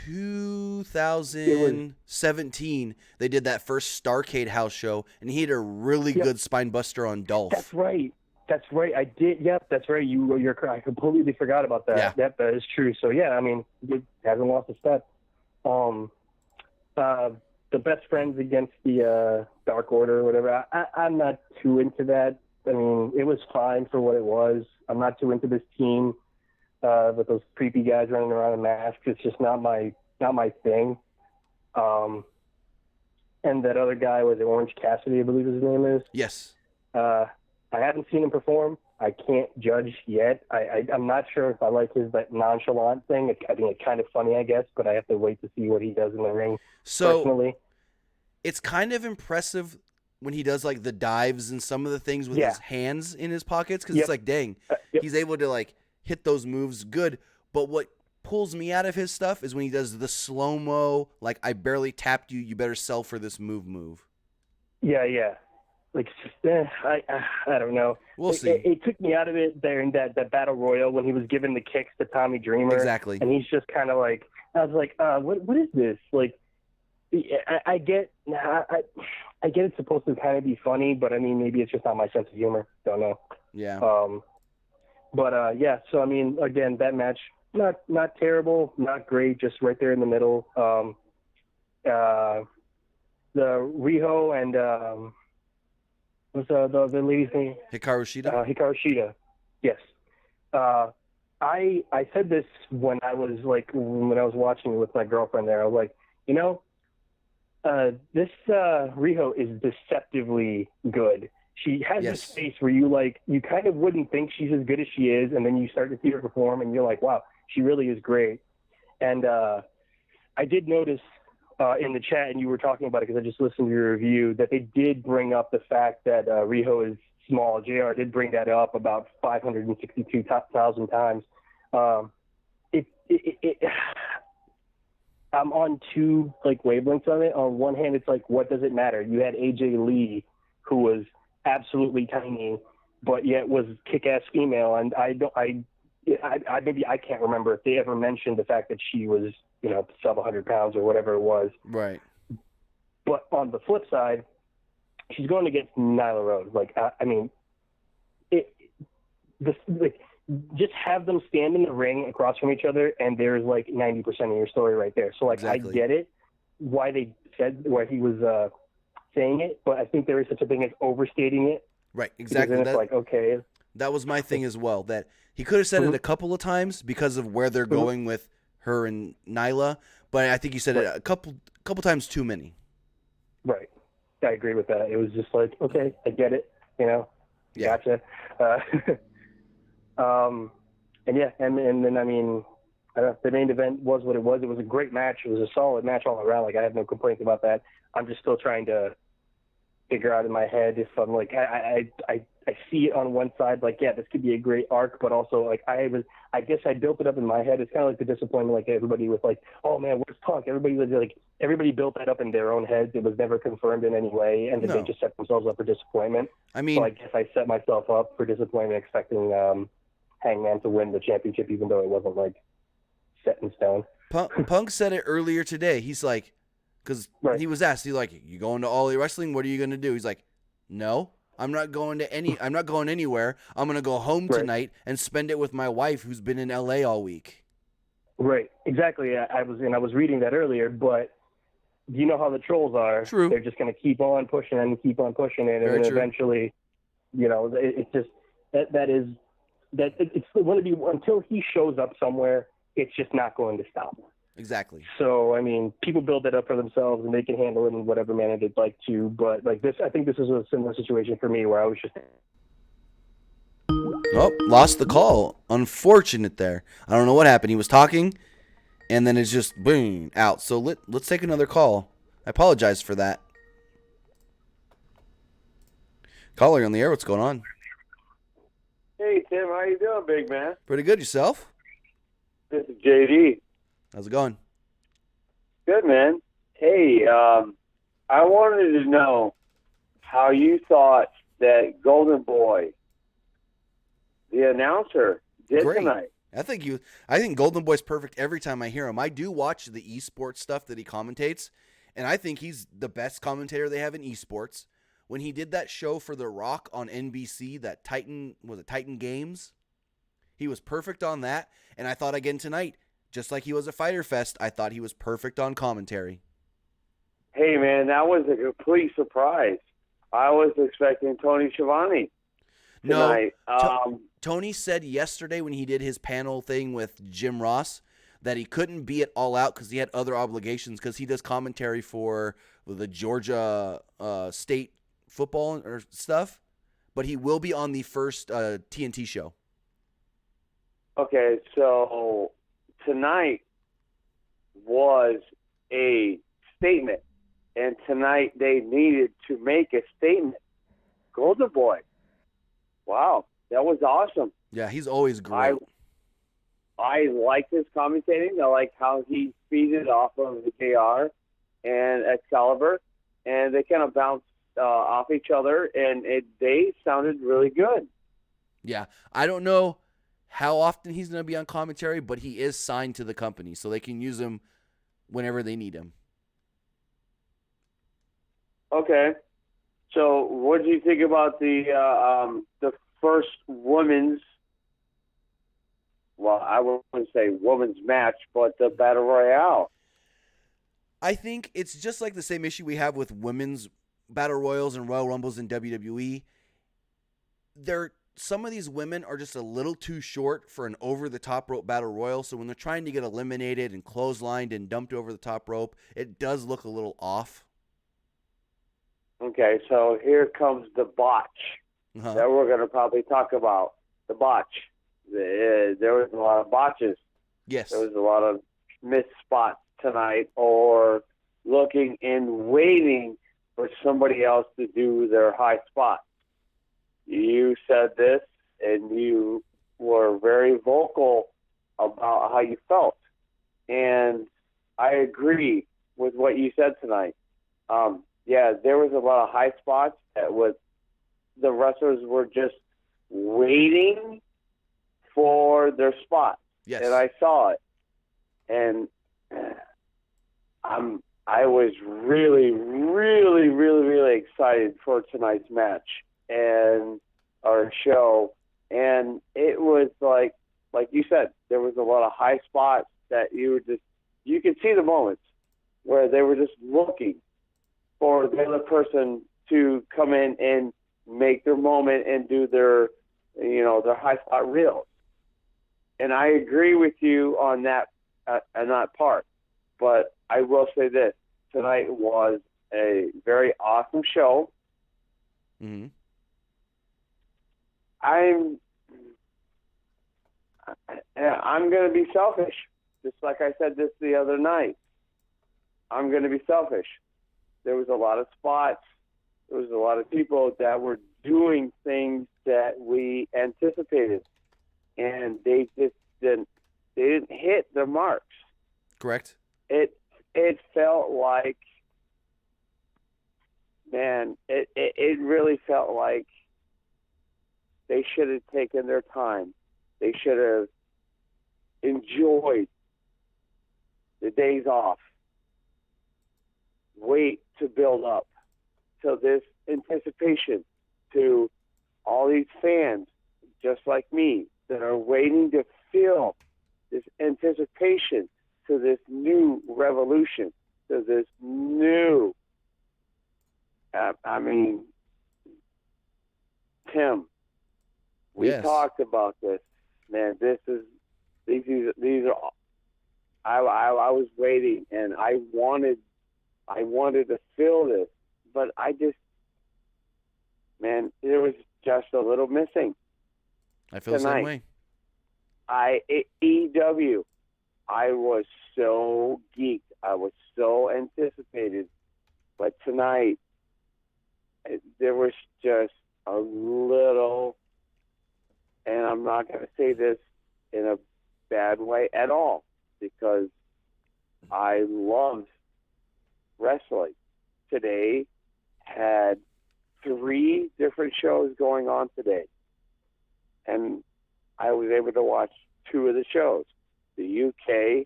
2017? They did that first Starrcade house show, and he had a really good spine buster on Dolph. That's right. I did. Yep, that's right. You're correct. I completely forgot about that. Yeah. Yep, that is true. So yeah, I mean, it hasn't lost a step. The best friends against the Dark Order or whatever. I'm not too into that. I mean, it was fine for what it was. I'm not too into this team with those creepy guys running around in masks. It's just not my thing. And that other guy was Orange Cassidy, I believe his name is. Yes. I haven't seen him perform. I can't judge yet. I'm not sure if I like his nonchalant thing. I think it's kind of funny, I guess, but I have to wait to see what he does in the ring. So personally, it's kind of impressive when he does like the dives and some of the things with his hands in his pockets because it's like, dang, he's able to like hit those moves good. But what pulls me out of his stuff is when he does the slow-mo, like I barely tapped you, you better sell for this move. Yeah. Like, I don't know. We'll see. It took me out of it there in that Battle Royal when he was giving the kicks to Tommy Dreamer. Exactly. And he's just kind of like, I was like, what is this? Like, I get it's supposed to kind of be funny, but I mean, maybe it's just not my sense of humor. Don't know. Yeah. So I mean, again, that match, not terrible, not great, just right there in the middle. The Riho and what's the lady's name? Hikaru Shida. Hikaru Shida. Yes. I said this when I was watching it with my girlfriend there. I was like, this Riho is deceptively good. She has this face where you kind of wouldn't think she's as good as she is, and then you start to see her perform, and you're like, wow, she really is great. And I did notice in the chat, and you were talking about it because I just listened to your review, that they did bring up the fact that Riho is small. JR did bring that up about 562,000 times. I'm on two wavelengths on it. On one hand, it's like, what does it matter? You had AJ Lee, who was absolutely tiny, but yet was kick-ass female, and maybe I can't remember if they ever mentioned the fact that she was sub 100 pounds or whatever it was. Right. But on the flip side, she's going against Nyla Rose. Just have them stand in the ring across from each other, and there's 90% of your story right there. So exactly. I get it, why they said why he was saying it, but I think there is such a thing as overstating it. Right, Because exactly. then it's like, okay. That was my thing as well, that he could have said it a couple of times because of where they're going with her and Nyla, but I think he said it a couple times too many. Right. I agree with that. It was just like, okay, I get it, Yeah. Gotcha. And then, I mean, the main event was what it was. It was a great match. It was a solid match all around. Like, I have no complaints about that. I'm just still trying to figure out in my head if I'm like, I see it on one side, like, yeah, this could be a great arc, but also, like, I guess I built it up in my head. It's kind of like the disappointment, like everybody was like, oh man, where's Punk? Everybody built that up in their own heads. It was never confirmed in any way, and then they just set themselves up for disappointment. I mean, so I guess I set myself up for disappointment, expecting Hangman to win the championship, even though it wasn't like set in stone. Punk said it earlier today. He's like, because he was asked, he's like, you going to All Elite Wrestling? What are you going to do? He's like, no, I'm not going anywhere. I'm going to go home tonight and spend it with my wife, who's been in LA all week. Right. Exactly. I was reading that earlier, but you know how the trolls are. True. They're just going to keep on pushing and keep on pushing it. And eventually, it's just, it's going to be, until he shows up somewhere, it's just not going to stop. Exactly. So, I mean, people build it up for themselves and they can handle it in whatever manner they'd like to. But like this, I think this is a similar situation for me where I was just... Oh, lost the call. Unfortunate there. I don't know what happened. He was talking, and then it's just boom, out. So let's take another call. I apologize for that. Caller on the air. What's going on? Hey, Tim. How you doing, big man? Pretty good. Yourself? This is JD. How's it going? Good, man. Hey, I wanted to know how you thought that Golden Boy, the announcer, did tonight. I think Golden Boy's perfect every time I hear him. I do watch the esports stuff that he commentates, and I think he's the best commentator they have in esports. When he did that show for The Rock on NBC, that Titan Games, he was perfect on that, and I thought again tonight, just like he was at Fyter Fest, I thought he was perfect on commentary. Hey, man, that was a complete surprise. I was expecting Tony Schiavone tonight. No, Tony said yesterday when he did his panel thing with Jim Ross that he couldn't be at All Out because he had other obligations because he does commentary for the Georgia State football or stuff, but he will be on the first TNT show. Okay, so tonight was a statement, and tonight they needed to make a statement. Golden Boy, wow, that was awesome. Yeah, he's always great. I like his commentating. I like how he feeded off of the JR and Excalibur, and they kind of bounced off each other, and they sounded really good. Yeah, I don't know how often he's going to be on commentary, but he is signed to the company, so they can use him whenever they need him. Okay. So what do you think about the first women's, well, I wouldn't say women's match, but the Battle Royale? I think it's just like the same issue we have with women's Battle Royals and Royal Rumbles in WWE. Some of these women are just a little too short for an over-the-top rope battle royal, so when they're trying to get eliminated and clotheslined and dumped over the top rope, it does look a little off. Okay, so here comes the botch that we're going to probably talk about. The botch. There was a lot of botches. Yes. There was a lot of missed spots tonight, or looking and waiting for somebody else to do their high spot. You said this, and you were very vocal about how you felt. And I agree with what you said tonight. Yeah, there was a lot of high spots that the wrestlers were just waiting for their spot. Yes. And I saw it. And I was really, really, really, really excited for tonight's match and our show. And it was like you said, there was a lot of high spots that you could see the moments. where they were just looking for the other person to come in and make their moment and do their, their high spot reels. And I agree with you on that part. But I will say this: tonight was a very awesome show. Mm-hmm. I'm going to be selfish, just like I said this the other night. I'm going to be selfish. There was a lot of spots. There was a lot of people that were doing things that we anticipated, and they just didn't hit their marks. Correct. It felt like, man, it really felt like they should have taken their time. They should have enjoyed the days off. Wait to build up to this anticipation, to all these fans just like me that are waiting to feel this anticipation to this new revolution, to this new, Tim, we Yes. talked about this, man. These are. I was waiting, and I wanted to feel this, but I just, man, there was just a little missing. I feel tonight. the same way. AEW, I was so geeked. I was so anticipated, but tonight there was just a little, and I'm not going to say this in a bad way at all, because I love wrestling. Today had 3 different shows going on today, and I was able to watch 2 of the shows. The UK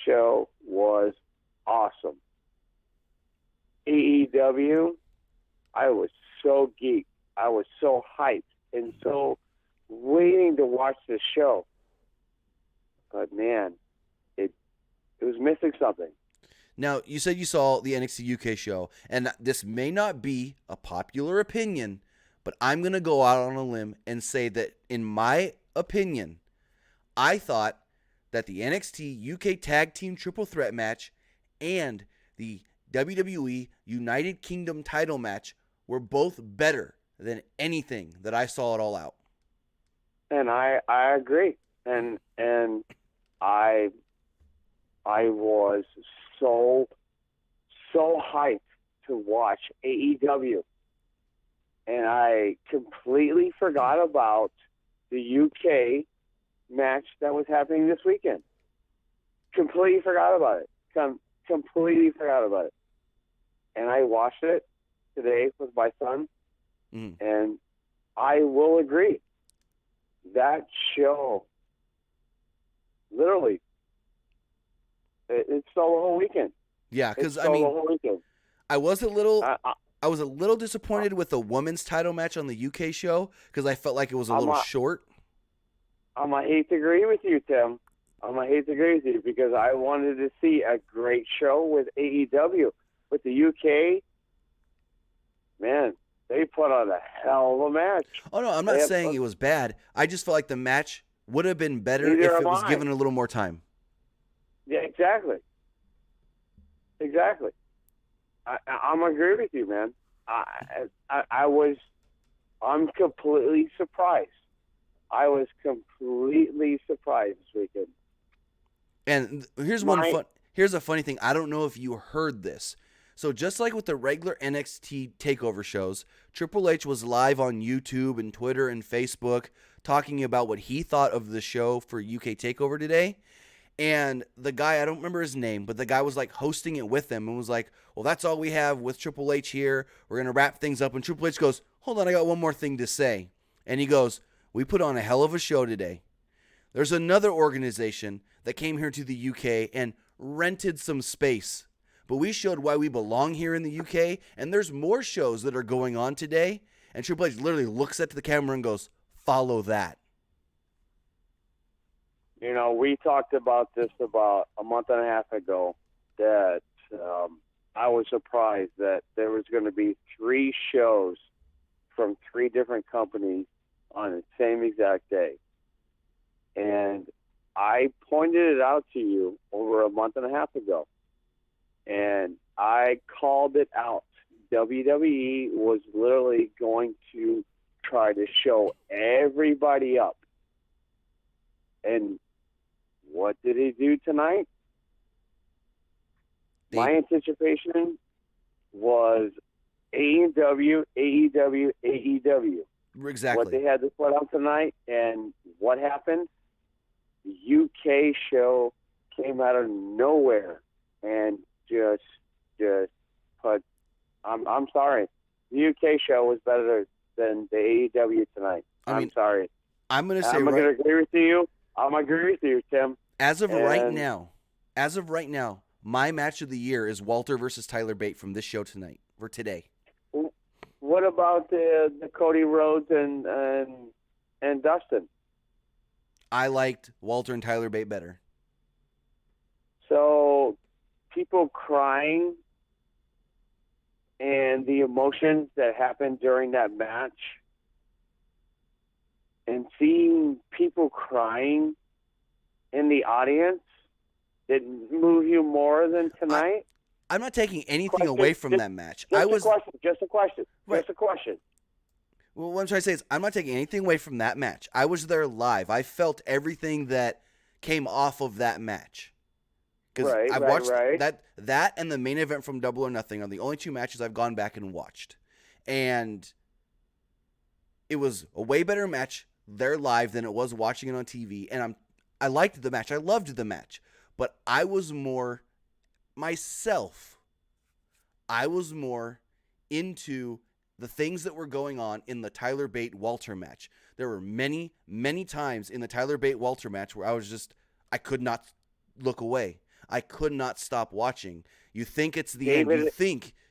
show was awesome. AEW, I was so geeked. I was so hyped and so waiting to watch this show. But man, it was missing something. Now, you said you saw the NXT UK show, and this may not be a popular opinion, but I'm going to go out on a limb and say that, in my opinion, I thought that the NXT UK Tag Team Triple Threat match and the WWE United Kingdom title match were both better than anything that I saw at All Out. And I agree. And I was so hyped to watch AEW. And I completely forgot about the UK match that was happening this weekend. Completely forgot about it. Completely forgot about it. And I watched it today with my son. Mm. And I will agree. That show, literally, it stole the whole weekend. Yeah, because the whole weekend. I was a little disappointed with the women's title match on the UK show because I felt like it was a little short. I'm gonna hate to agree with you, Tim. I'm gonna hate to agree with you because I wanted to see a great show with AEW. With the UK, man, they put on a hell of a match. Oh no, I'm not saying it was bad. I just felt like the match would have been better if it was given a little more time. Yeah, exactly. I'm agree with you, man. I'm completely surprised. I was completely surprised this weekend. And here's a funny thing. I don't know if you heard this. So just like with the regular NXT TakeOver shows, Triple H was live on YouTube and Twitter and Facebook talking about what he thought of the show for UK TakeOver today. And the guy, I don't remember his name, but the guy was like hosting it with them and was like, well, that's all we have with Triple H here. We're going to wrap things up. And Triple H goes, hold on, I got one more thing to say. And he goes, we put on a hell of a show today. There's another organization that came here to the UK and rented some space. But we showed why we belong here in the UK. And there's more shows that are going on today. And Triple H literally looks at the camera and goes, follow that. You know, we talked about this about a month and a half ago that I was surprised that there was going to be 3 shows from 3 different companies on the same exact day. And I pointed it out to you over a month and a half ago. And I called it out. WWE was literally going to try to show everybody up. And what did he do tonight? My anticipation was AEW, AEW, AEW. Exactly. What they had to put out tonight, and what happened? The UK show came out of nowhere and just put. I'm sorry. The UK show was better than the AEW tonight. I'm sorry. I'm going to say I'm going to agree with you. I'm going to agree with you, Tim. As of right now, my match of the year is Walter versus Tyler Bate from this show tonight, or today. What about the Cody Rhodes and Dustin? I liked Walter and Tyler Bate better. So, people crying and the emotions that happened during that match, and seeing people crying in the audience, did move you more than tonight? I'm not taking anything away from that match. Just a question. Right. Just a question. Well, what I'm trying to say is I'm not taking anything away from that match. I was there live. I felt everything that came off of that match. Because I watched that and the main event from Double or Nothing are the only 2 matches I've gone back and watched. And it was a way better match there live than it was watching it on TV. And I liked the match. I loved the match. But I was more myself. I was more into the things that were going on in the Tyler Bate-Walter match. There were many, many times in the Tyler Bate-Walter match where I could not look away. I could not stop watching. You think it's the end.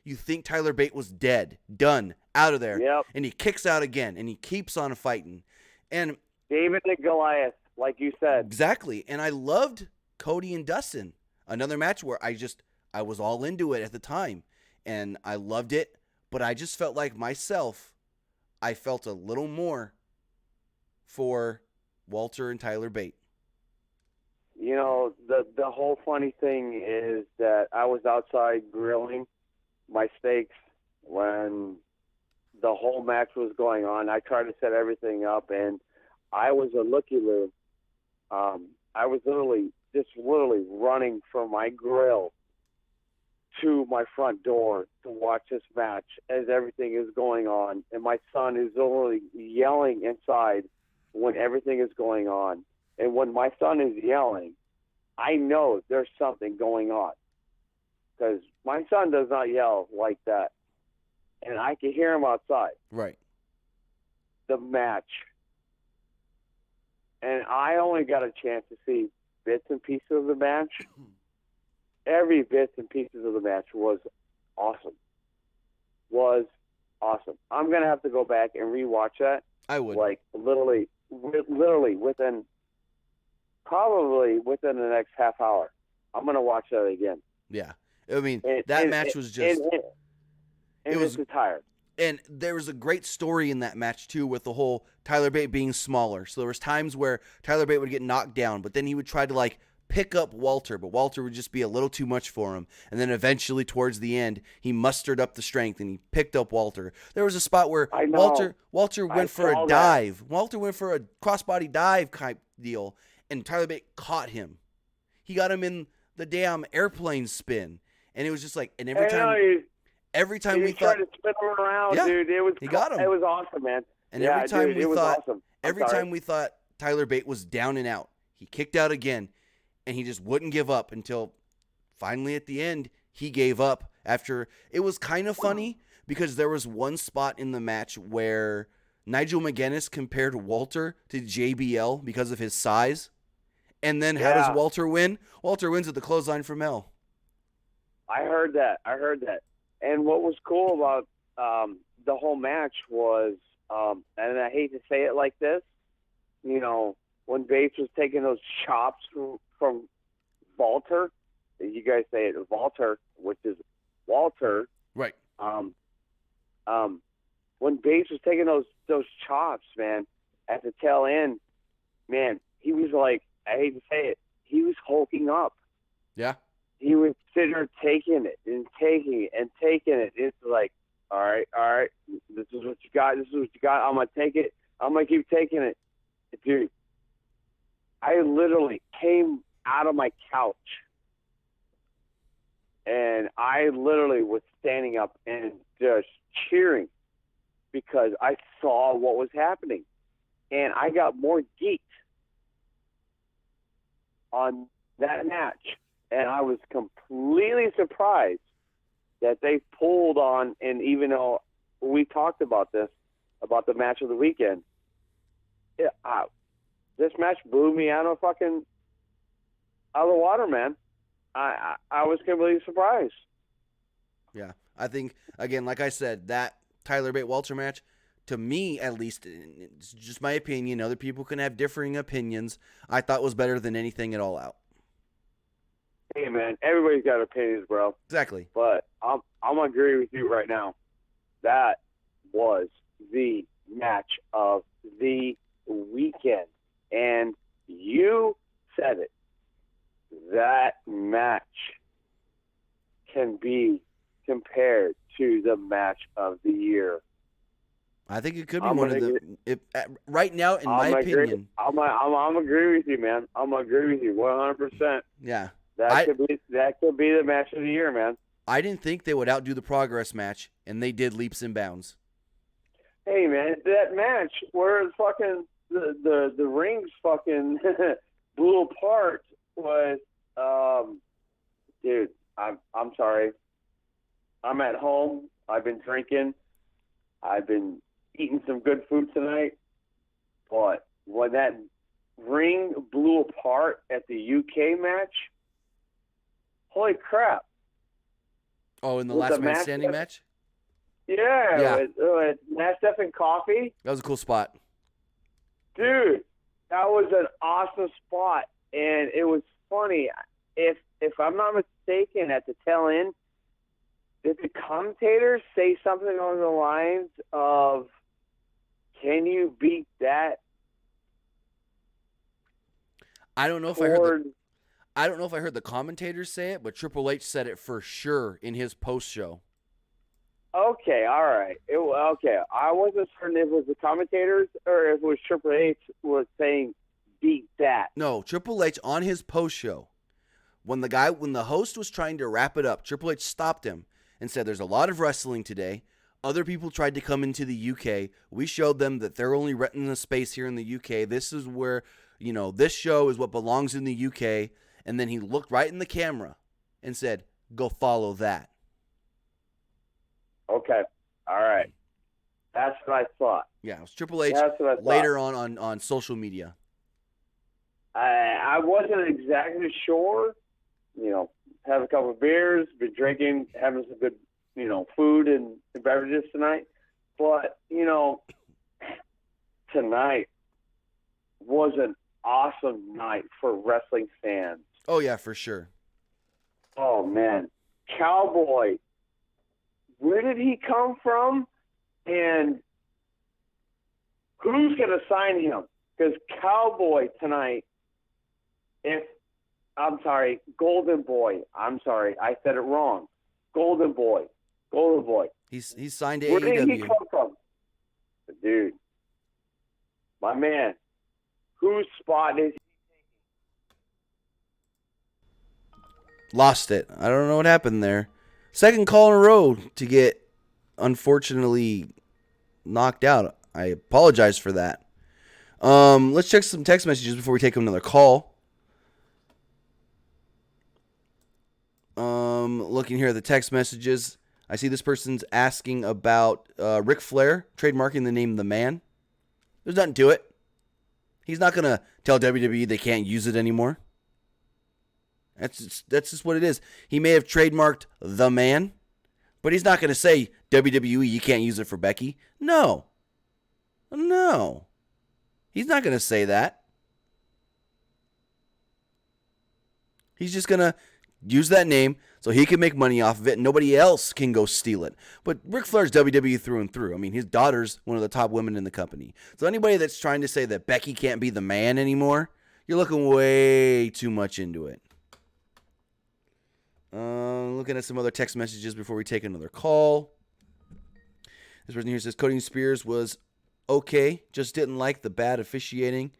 You think Tyler Bate was dead, done, out of there. Yep. And he kicks out again, and he keeps on fighting. And David and Goliath, like you said. Exactly. And I loved Cody and Dustin. Another match where I was all into it at the time. And I loved it. But I just felt like myself, I felt a little more for Walter and Tyler Bate. You know, the whole funny thing is that I was outside grilling my steaks when the whole match was going on. I tried to set everything up, and I was a looky-loo. I was literally running from my grill to my front door to watch this match as everything is going on. And my son is literally yelling inside when everything is going on. And when my son is yelling, I know there's something going on. Because my son does not yell like that. And I can hear him outside. Right. The match. And I only got a chance to see bits and pieces of the match. Every bits and pieces of the match was awesome. I'm going to have to go back and rewatch that. I would. Like, literally probably within the next half hour. I'm going to watch that again. Yeah. I mean, that match was just... it was tired. And there was a great story in that match, too, with the whole Tyler Bate being smaller. So there was times where Tyler Bate would get knocked down, but then he would try to, like, pick up Walter, but Walter would just be a little too much for him. And then eventually, towards the end, he mustered up the strength and he picked up Walter. There was a spot where Walter went for a dive. Walter went for a crossbody dive type deal, and Tyler Bate caught him. He got him in the damn airplane spin. And it was just like, and every time we thought, tried to spin him around, yeah, dude, he got him. It was awesome, man. And every time awesome. we thought Tyler Bate was down and out, he kicked out again, and he just wouldn't give up until finally at the end he gave up. After it was kind of funny because there was one spot in the match where Nigel McGuinness compared Walter to JBL because of his size, and then how does Walter win? Walter wins at the clothesline from hell. I heard that. And what was cool about the whole match was, and I hate to say it like this, you know, when Bates was taking those chops from Walter, you guys say it, Walter, which is Walter. Right. When Bates was taking those chops, man, at the tail end, man, he was like, I hate to say it, he was hulking up. Yeah. He would sit there taking it and taking it and taking it. It's like, all right, this is what you got. I'm going to take it. I'm going to keep taking it. Dude, I literally came out of my couch and I literally was standing up and just cheering because I saw what was happening. And I got more geeked on that match. And I was completely surprised that they pulled on, and even though we talked about this, about the match of the weekend, this match blew me out of the water, man. I was completely surprised. Yeah. I think, again, like I said, that Tyler Bate Walter match, to me at least, it's just my opinion. Other people can have differing opinions. I thought was better than anything at All Out. Hey, man, everybody's got opinions, bro. Exactly. But I'm going to agree with you right now. That was the match of the weekend. And you said it. That match can be compared to the match of the year. I think it could be one of the right now, in my opinion. I'm agree with you, man. I'm agree with you 100%. Yeah. That could be the match of the year, man. I didn't think they would outdo the Progress match, and they did leaps and bounds. Hey, man, that match where fucking the rings fucking blew apart was, dude. I'm sorry. I'm at home. I've been drinking. I've been eating some good food tonight. But when that ring blew apart at the UK match, holy crap. Oh, in the last man standing match? Yeah. With Mastiff and Coffee. That was a cool spot. Dude, that was an awesome spot. And it was funny. If I'm not mistaken, at the tail end, did the commentators say something along the lines of, can you beat that? I don't know if I heard the commentators say it, but Triple H said it for sure in his post show. Okay, all right. Okay, I wasn't certain if it was the commentators or if it was Triple H was saying beat that. No, Triple H on his post show. When the host was trying to wrap it up, Triple H stopped him and said, "There's a lot of wrestling today. Other people tried to come into the UK. We showed them that they're only renting a space here in the UK. This is where, this show is what belongs in the UK." And then he looked right in the camera and said, "Go follow that." Okay. All right. That's what I thought. Yeah, it was Triple H That's what I thought. later on social media. I wasn't exactly sure. Have a couple of beers, been drinking, having some good, food and beverages tonight. But, tonight was an awesome night for wrestling fans. Oh, yeah, for sure. Oh, man. Cowboy. Where did he come from? And who's going to sign him? Because Cowboy tonight, Golden Boy. I'm sorry, I said it wrong. Golden Boy. He's signed to Where AEW. Where did he come from? Dude. My man. Whose spot is he? Lost it. I don't know what happened there. Second call in a row to get, unfortunately, knocked out. I apologize for that. Let's check some text messages before we take another call. Looking here at the text messages, I see this person's asking about Ric Flair trademarking the name The Man. There's nothing to it. He's not going to tell WWE they can't use it anymore. That's just what it is. He may have trademarked The Man, but he's not going to say, WWE, you can't use it for Becky. No. He's not going to say that. He's just going to use that name so he can make money off of it and nobody else can go steal it. But Ric Flair's WWE through and through. I mean, his daughter's one of the top women in the company. So anybody that's trying to say that Becky can't be the man anymore, you're looking way too much into it. Looking at some other text messages before we take another call. This person here says Cody Spears was okay, just didn't like the bad officiating.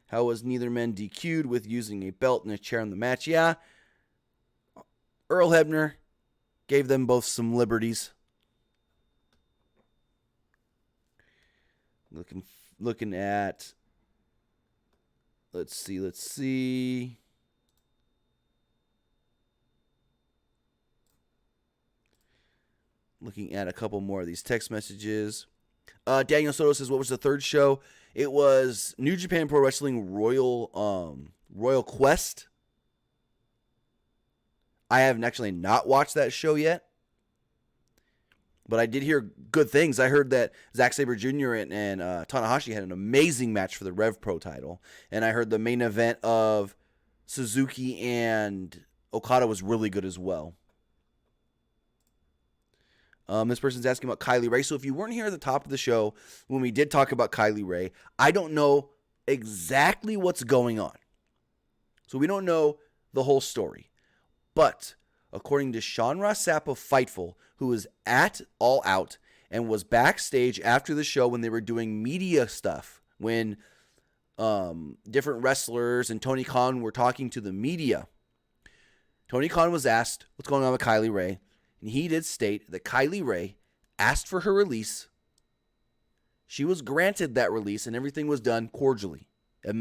How was neither men DQ'd with using a belt and a chair in the match? Yeah. Earl Hebner gave them both some liberties. Looking at, let's see. Looking at a couple more of these text messages. Daniel Soto says, what was the third show? It was New Japan Pro Wrestling Royal Quest. I haven't actually not watched that show yet. But I did hear good things. I heard that Zack Sabre Jr. and Tanahashi had an amazing match for the Rev Pro title. And I heard the main event of Suzuki and Okada was really good as well. This person's asking about Kylie Ray. So if you weren't here at the top of the show when we did talk about Kylie Ray, I don't know exactly what's going on. So we don't know the whole story. But according to Shawn Ross Sapp of Fightful, who was at All Out and was backstage after the show when they were doing media stuff, when different wrestlers and Tony Khan were talking to the media, Tony Khan was asked what's going on with Kylie Ray. And he did state that Kylie Ray asked for her release. She was granted that release, and everything was done cordially. I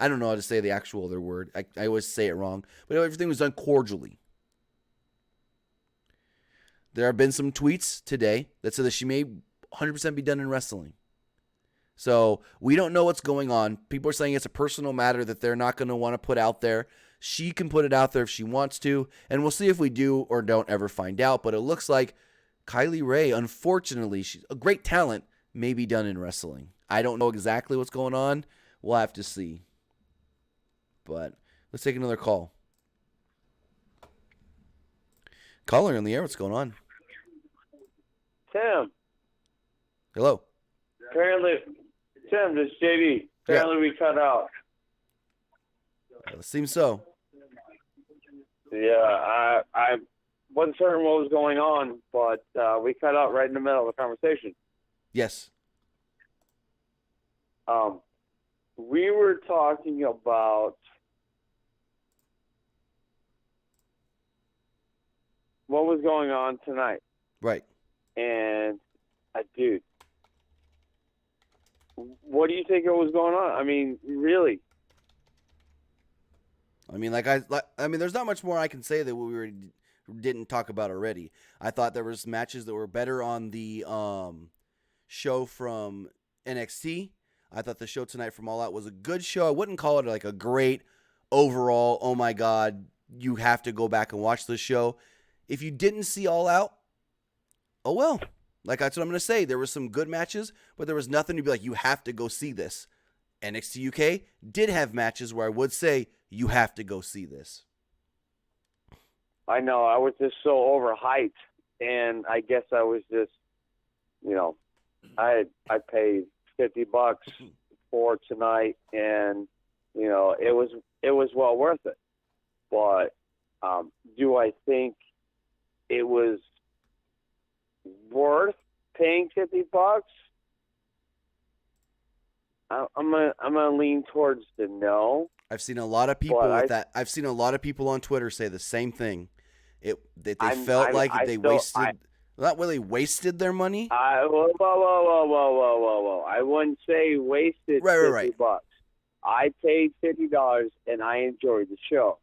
don't know how to say the actual other word. I always say it wrong. But everything was done cordially. There have been some tweets today that said that she may 100% be done in wrestling. So we don't know what's going on. People are saying it's a personal matter that they're not going to want to put out there. She can put it out there if she wants to, and we'll see if we do or don't ever find out. But it looks like Kylie Ray, unfortunately, she's a great talent, may be done in wrestling. I don't know exactly what's going on. We'll have to see. But let's take another call. Caller on the air, what's going on? Tim. Hello. Apparently, Tim, this is JD. Apparently we cut out. It seems so. Yeah, I wasn't certain what was going on, but we cut out right in the middle of the conversation. Yes. We were talking about what was going on tonight. Right. And, dude, what do you think was going on? I mean, really? I mean, there's not much more I can say that we didn't talk about already. I thought there was matches that were better on the show from NXT. I thought the show tonight from All Out was a good show. I wouldn't call it like a great overall, oh my God, you have to go back and watch this show. If you didn't see All Out, oh well. Like, that's what I'm going to say. There were some good matches, but there was nothing to be like, you have to go see this. NXT UK did have matches where I would say, you have to go see this. I know. I was just so overhyped, and I guess I was just, I paid $50 for tonight, and it was well worth it. But do I think it was worth paying $50? I'm gonna lean towards the no. I've seen a lot of people with that. I've seen a lot of people on Twitter say the same thing. They felt like they wasted. Not really wasted their money. Whoa! I wouldn't say wasted $50. I paid $50 and I enjoyed the show.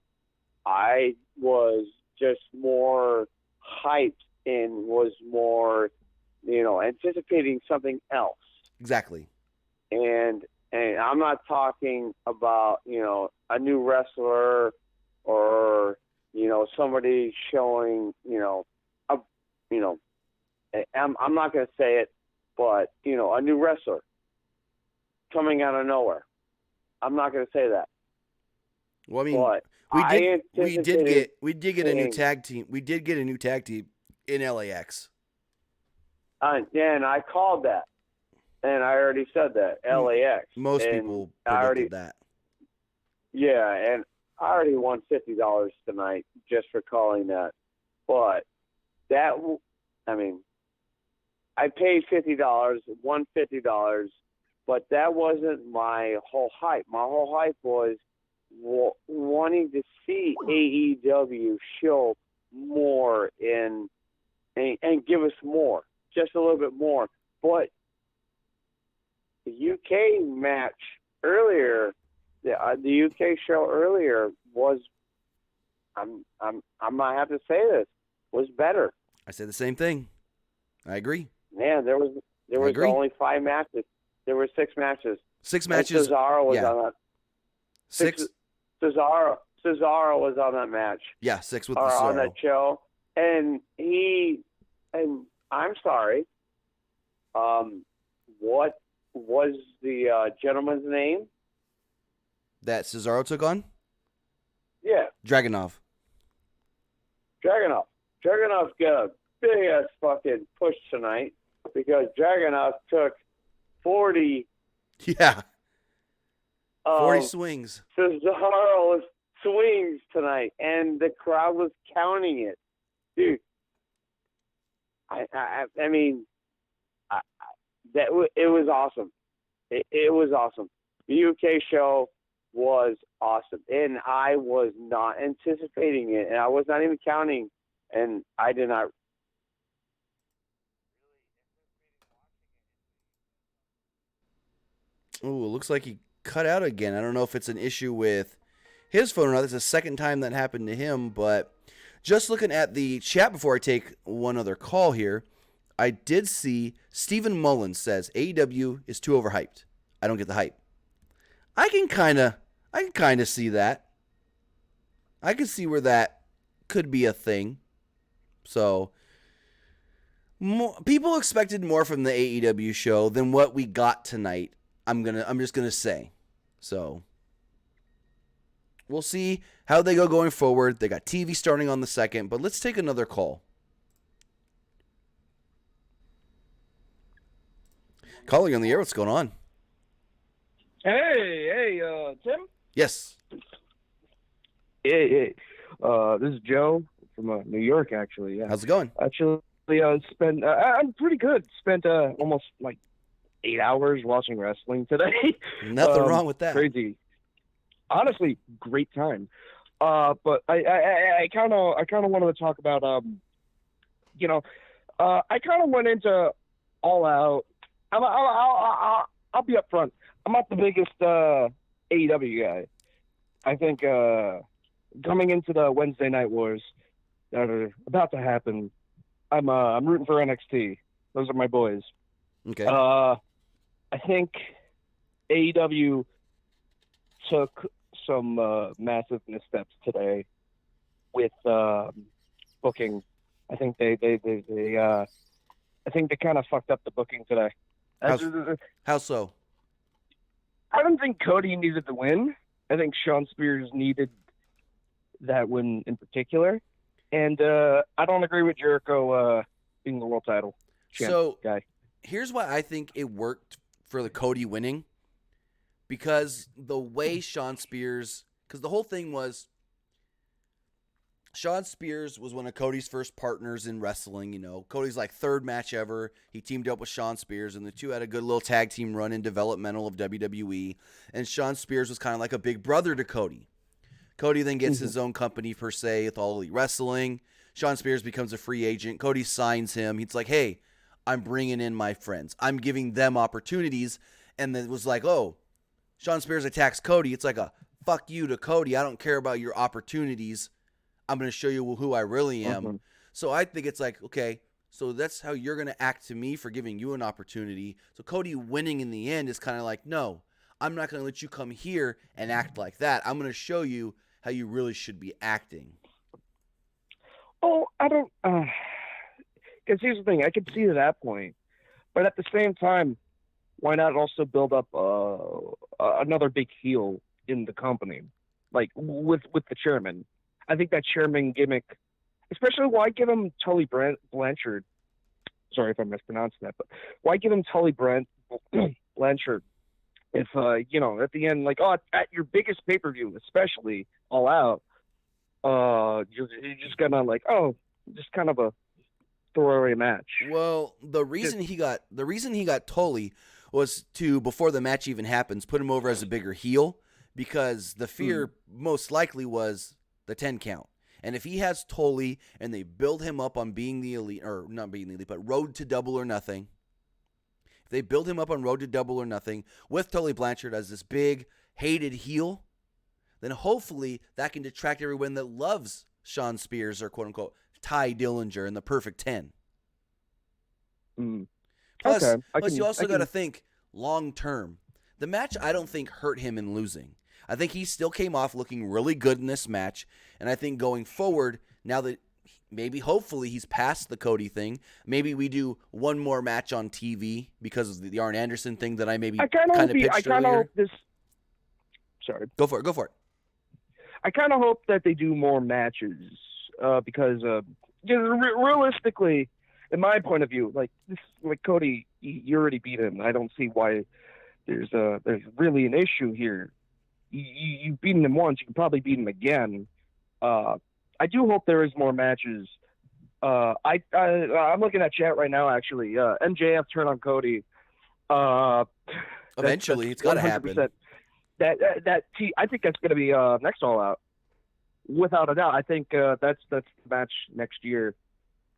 I was just more hyped and was more, anticipating something else. Exactly. And I'm not talking about, a new wrestler or, somebody showing, I'm not going to say it, but, a new wrestler coming out of nowhere. I'm not going to say that. Well, I mean, but we did get a new seeing- tag team. We did get a new tag team in LAX. And I called that, and I already said that LAX. Most and people I predicted that. Yeah, and I already won $50 tonight just for calling that. But I paid $50, won $50, but that wasn't my whole hype. My whole hype was wanting to see AEW show more and give us more, just a little bit more. But the UK match earlier, the UK show earlier was, I might have to say this, was better. I said the same thing. I agree. Man, there was only 5 matches. There were 6 matches. 6 matches. And Cesaro was on that. 6. Cesaro was on that match. Yeah, 6 with or Cesaro. on that show, and I'm sorry. What was the gentleman's name that Cesaro took on? Yeah, Dragunov. Dragunov got a big ass fucking push tonight because Dragunov took 40. Yeah. 40 swings. Cesaro's swings tonight, and the crowd was counting it, dude. I mean, it was awesome. It was awesome. The UK show was awesome, and I was not anticipating it, and I was not even counting, and I did not. Oh, it looks like he cut out again. I don't know if it's an issue with his phone or not. It's the second time that happened to him, but just looking at the chat before I take one other call here, I did see Stephen Mullins says AEW is too overhyped. I don't get the hype. I can kind of see that. I can see where that could be a thing. So, people expected more from the AEW show than what we got tonight. I'm just gonna say. So, we'll see how they go going forward. They got TV starting on the 2nd, but let's take another call. Calling on the air, what's going on? Hey, Tim? Yes. Hey. This is Joe from New York, actually. Yeah. How's it going? Actually, I'm pretty good. Spent almost like 8 hours watching wrestling today. Nothing wrong with that. Crazy. Honestly, great time. But I kind of wanted to talk about I kind of went into All Out. I'll be up front. I'm not the biggest AEW guy. I think coming into the Wednesday Night Wars that are about to happen, I'm rooting for NXT. Those are my boys. Okay. I think AEW took some massive missteps today with booking. I think they kind of fucked up the booking today. How so? I don't think Cody needed the win. I think Shawn Spears needed that win in particular. And I don't agree with Jericho being the world title champ guy. Here's why I think it worked for the Cody winning. Because the way Shawn Spears... Because the whole thing was... Shawn Spears was one of Cody's first partners in wrestling. You know, Cody's like 3rd match ever. He teamed up with Shawn Spears, and the two had a good little tag team run in developmental of WWE. And Shawn Spears was kind of like a big brother to Cody. Cody then gets his own company, per se, with All Elite Wrestling. Shawn Spears becomes a free agent. Cody signs him. He's like, hey, I'm bringing in my friends. I'm giving them opportunities. And then it was like, oh, Shawn Spears attacks Cody. It's like a fuck you to Cody. I don't care about your opportunities. I'm going to show you who I really am. So I think it's like, okay, so that's how you're going to act to me for giving you an opportunity. So Cody winning in the end is kind of like, no, I'm not going to let you come here and act like that. I'm going to show you how you really should be acting. Oh, I don't... Because here's the thing. I could see to that point. But at the same time, why not also build up another big heel in the company? like with the chairman. I think that chairman gimmick, especially why give him Tully Blanchard? Sorry if I'm mispronouncing that, but why give him Tully Blanchard if at the end, like, at your biggest pay-per-view, especially All Out, you're just gonna like, just kind of a throwaway match. Well, the reason he got Tully was to, before the match even happens, put him over as a bigger heel, because the fear most likely was the 10 count. And if he has Tully and they build him up on being the elite, or not being the elite, but Road to Double or Nothing, if they build him up on Road to Double or Nothing with Tully Blanchard as this big, hated heel, then hopefully that can detract everyone that loves Shawn Spears or quote-unquote Ty Dillinger in the Perfect 10. Plus, you also got to think long-term. The match, I don't think, hurt him in losing. I think he still came off looking really good in this match, and I think going forward, now that hopefully he's past the Cody thing, maybe we do one more match on TV because of the Arn Anderson thing that I kind of pitched earlier. Sorry. Go for it. I kind of hope that they do more matches because realistically, in my point of view, like Cody, you already beat him. I don't see why there's really an issue here. You've beaten him once. You can probably beat him again. I do hope there is more matches. I'm looking at chat right now. Actually, MJF turn on Cody. Eventually, it's got to happen. I think that's going to be next All Out, without a doubt. I think that's the match next year.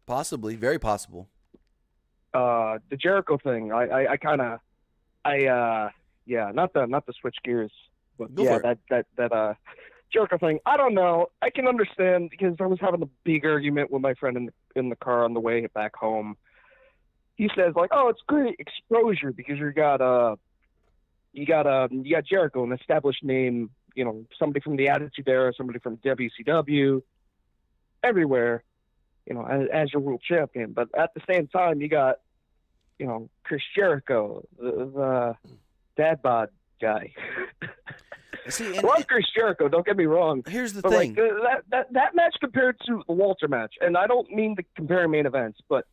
Possibly, very possible. The Jericho thing, not the switch gears, but that Jericho thing. I don't know. I can understand because I was having a big argument with my friend in the car on the way back home. He says like, "Oh, it's great exposure because you got Jericho, an established name, somebody from the Attitude Era, somebody from WCW, everywhere, as your world champion. But at the same time, you got, Chris Jericho, the dad bod guy." See, I love Chris Jericho, don't get me wrong. Here's the but thing. Like, that match compared to the Walter match, and I don't mean to compare main events, but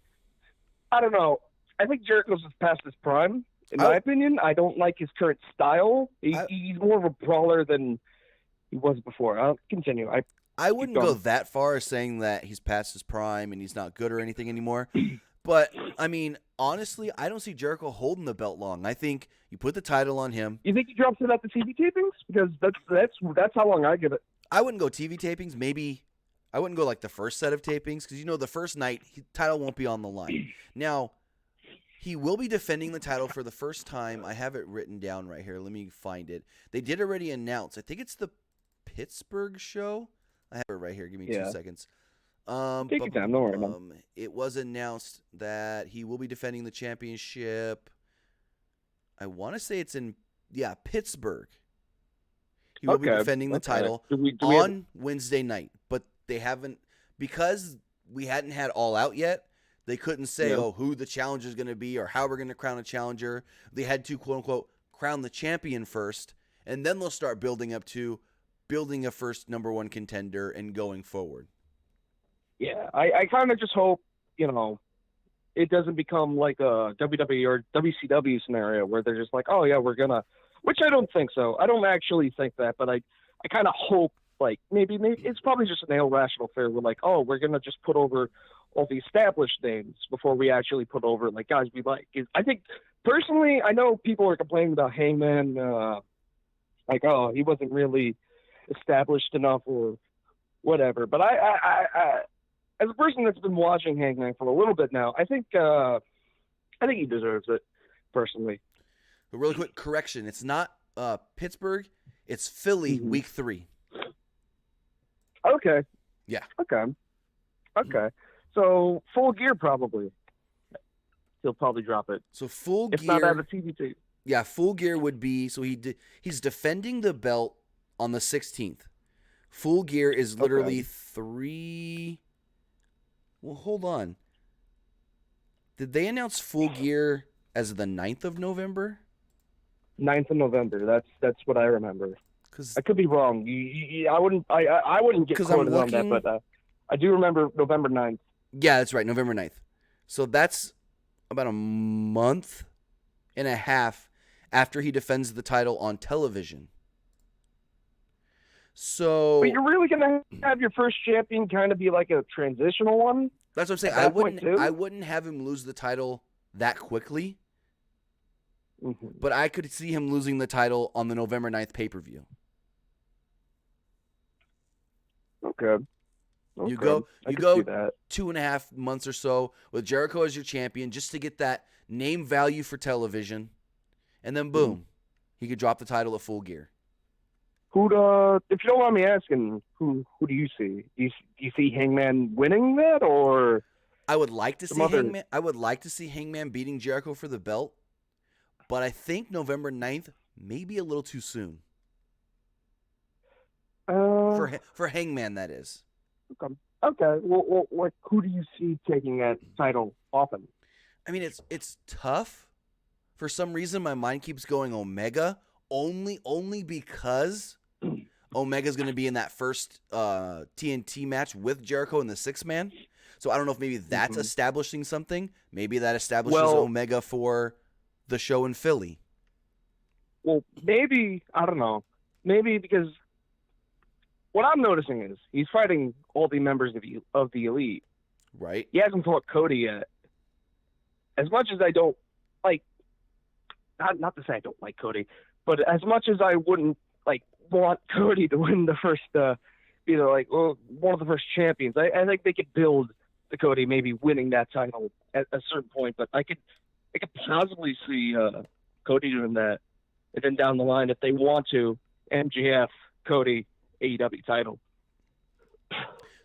I don't know. I think Jericho's past his prime. In my opinion, I don't like his current style. He's more of a brawler than he was before. I'll continue. I wouldn't go that far as saying that he's past his prime and he's not good or anything anymore. But, I mean, honestly, I don't see Jericho holding the belt long. I think you put the title on him. You think he drops it at the TV tapings? Because that's how long I give it. I wouldn't go TV tapings. Maybe I wouldn't go like the first set of tapings because, the first night, title won't be on the line. Now, he will be defending the title for the first time. I have it written down right here. Let me find it. They did already announce. I think it's the Pittsburgh show. I have it right here. Give me 2 seconds. Take your time. Don't worry, man. It was announced that he will be defending the championship. I want to say it's in Pittsburgh. He will be defending the title on Wednesday night, but they haven't, because we hadn't had All Out yet. They couldn't say, who the challenger is going to be or how we're going to crown a challenger. They had to, quote unquote, crown the champion first, and then they'll start building up to building a first number one contender and going forward. Yeah, I kind of just hope, it doesn't become like a WWE or WCW scenario where they're just like, oh, yeah, we're going to, which I don't think so. I don't actually think that, but I kind of hope, like, maybe it's probably just an irrational fear. We're like, oh, we're going to just put over all the established names before we actually put over, like, guys we like. I think, personally, I know people are complaining about Hangman, like, oh, he wasn't really established enough or whatever, but I as a person that's been watching Hangman for a little bit now, I think he deserves it, personally. But really quick correction: it's not Pittsburgh; it's Philly, Week 3. Okay. Yeah. Okay. So Full Gear probably. He'll probably drop it. So Full Gear. If not out of TVT. Yeah, Full Gear would be so he's defending the belt on the 16th. Full Gear is literally 3. Well, hold on. Did they announce Full Gear as the 9th of November? 9th of November. That's what I remember. I could be wrong. I wouldn't get 'Cause I'm quoted on that, looking- but I do remember November 9th. Yeah, that's right, November 9th. So that's about a month and a half after he defends the title on television. So But you're really gonna have your first champion kind of be like a transitional one? that's what I'm saying. at that point, too? I wouldn't have him lose the title that quickly, Mm-hmm. but I could see him losing the title on the November 9th pay-per-view. Okay. You Okay. go I you could go see that. 2.5 months or so with Jericho as your champion just to get that name value for television, and then boom, he could drop the title at Full Gear. If you don't mind me asking, who do you see? Do you see Hangman winning that, or I would like to Some see other- Hangman. I would like to see Hangman beating Jericho for the belt, but I think November 9th may be a little too soon for Hangman. That is. okay? Well, who do you see taking that title off him? I mean, it's tough. For some reason, my mind keeps going Omega only because Omega's going to be in that first TNT match with Jericho in the 6-man. So I don't know if maybe that's establishing something. Maybe that establishes Omega for the show in Philly. Well, maybe, I don't know. Maybe because what I'm noticing is he's fighting all the members of the Elite. Right. He hasn't fought Cody yet. As much as I don't like, not to say I don't like Cody, but as much as I wouldn't want Cody to win the first, one of the first champions, I think they could build to Cody maybe winning that title at a certain point. But I could possibly see Cody doing that, and then down the line, if they want to, MJF, Cody, AEW title.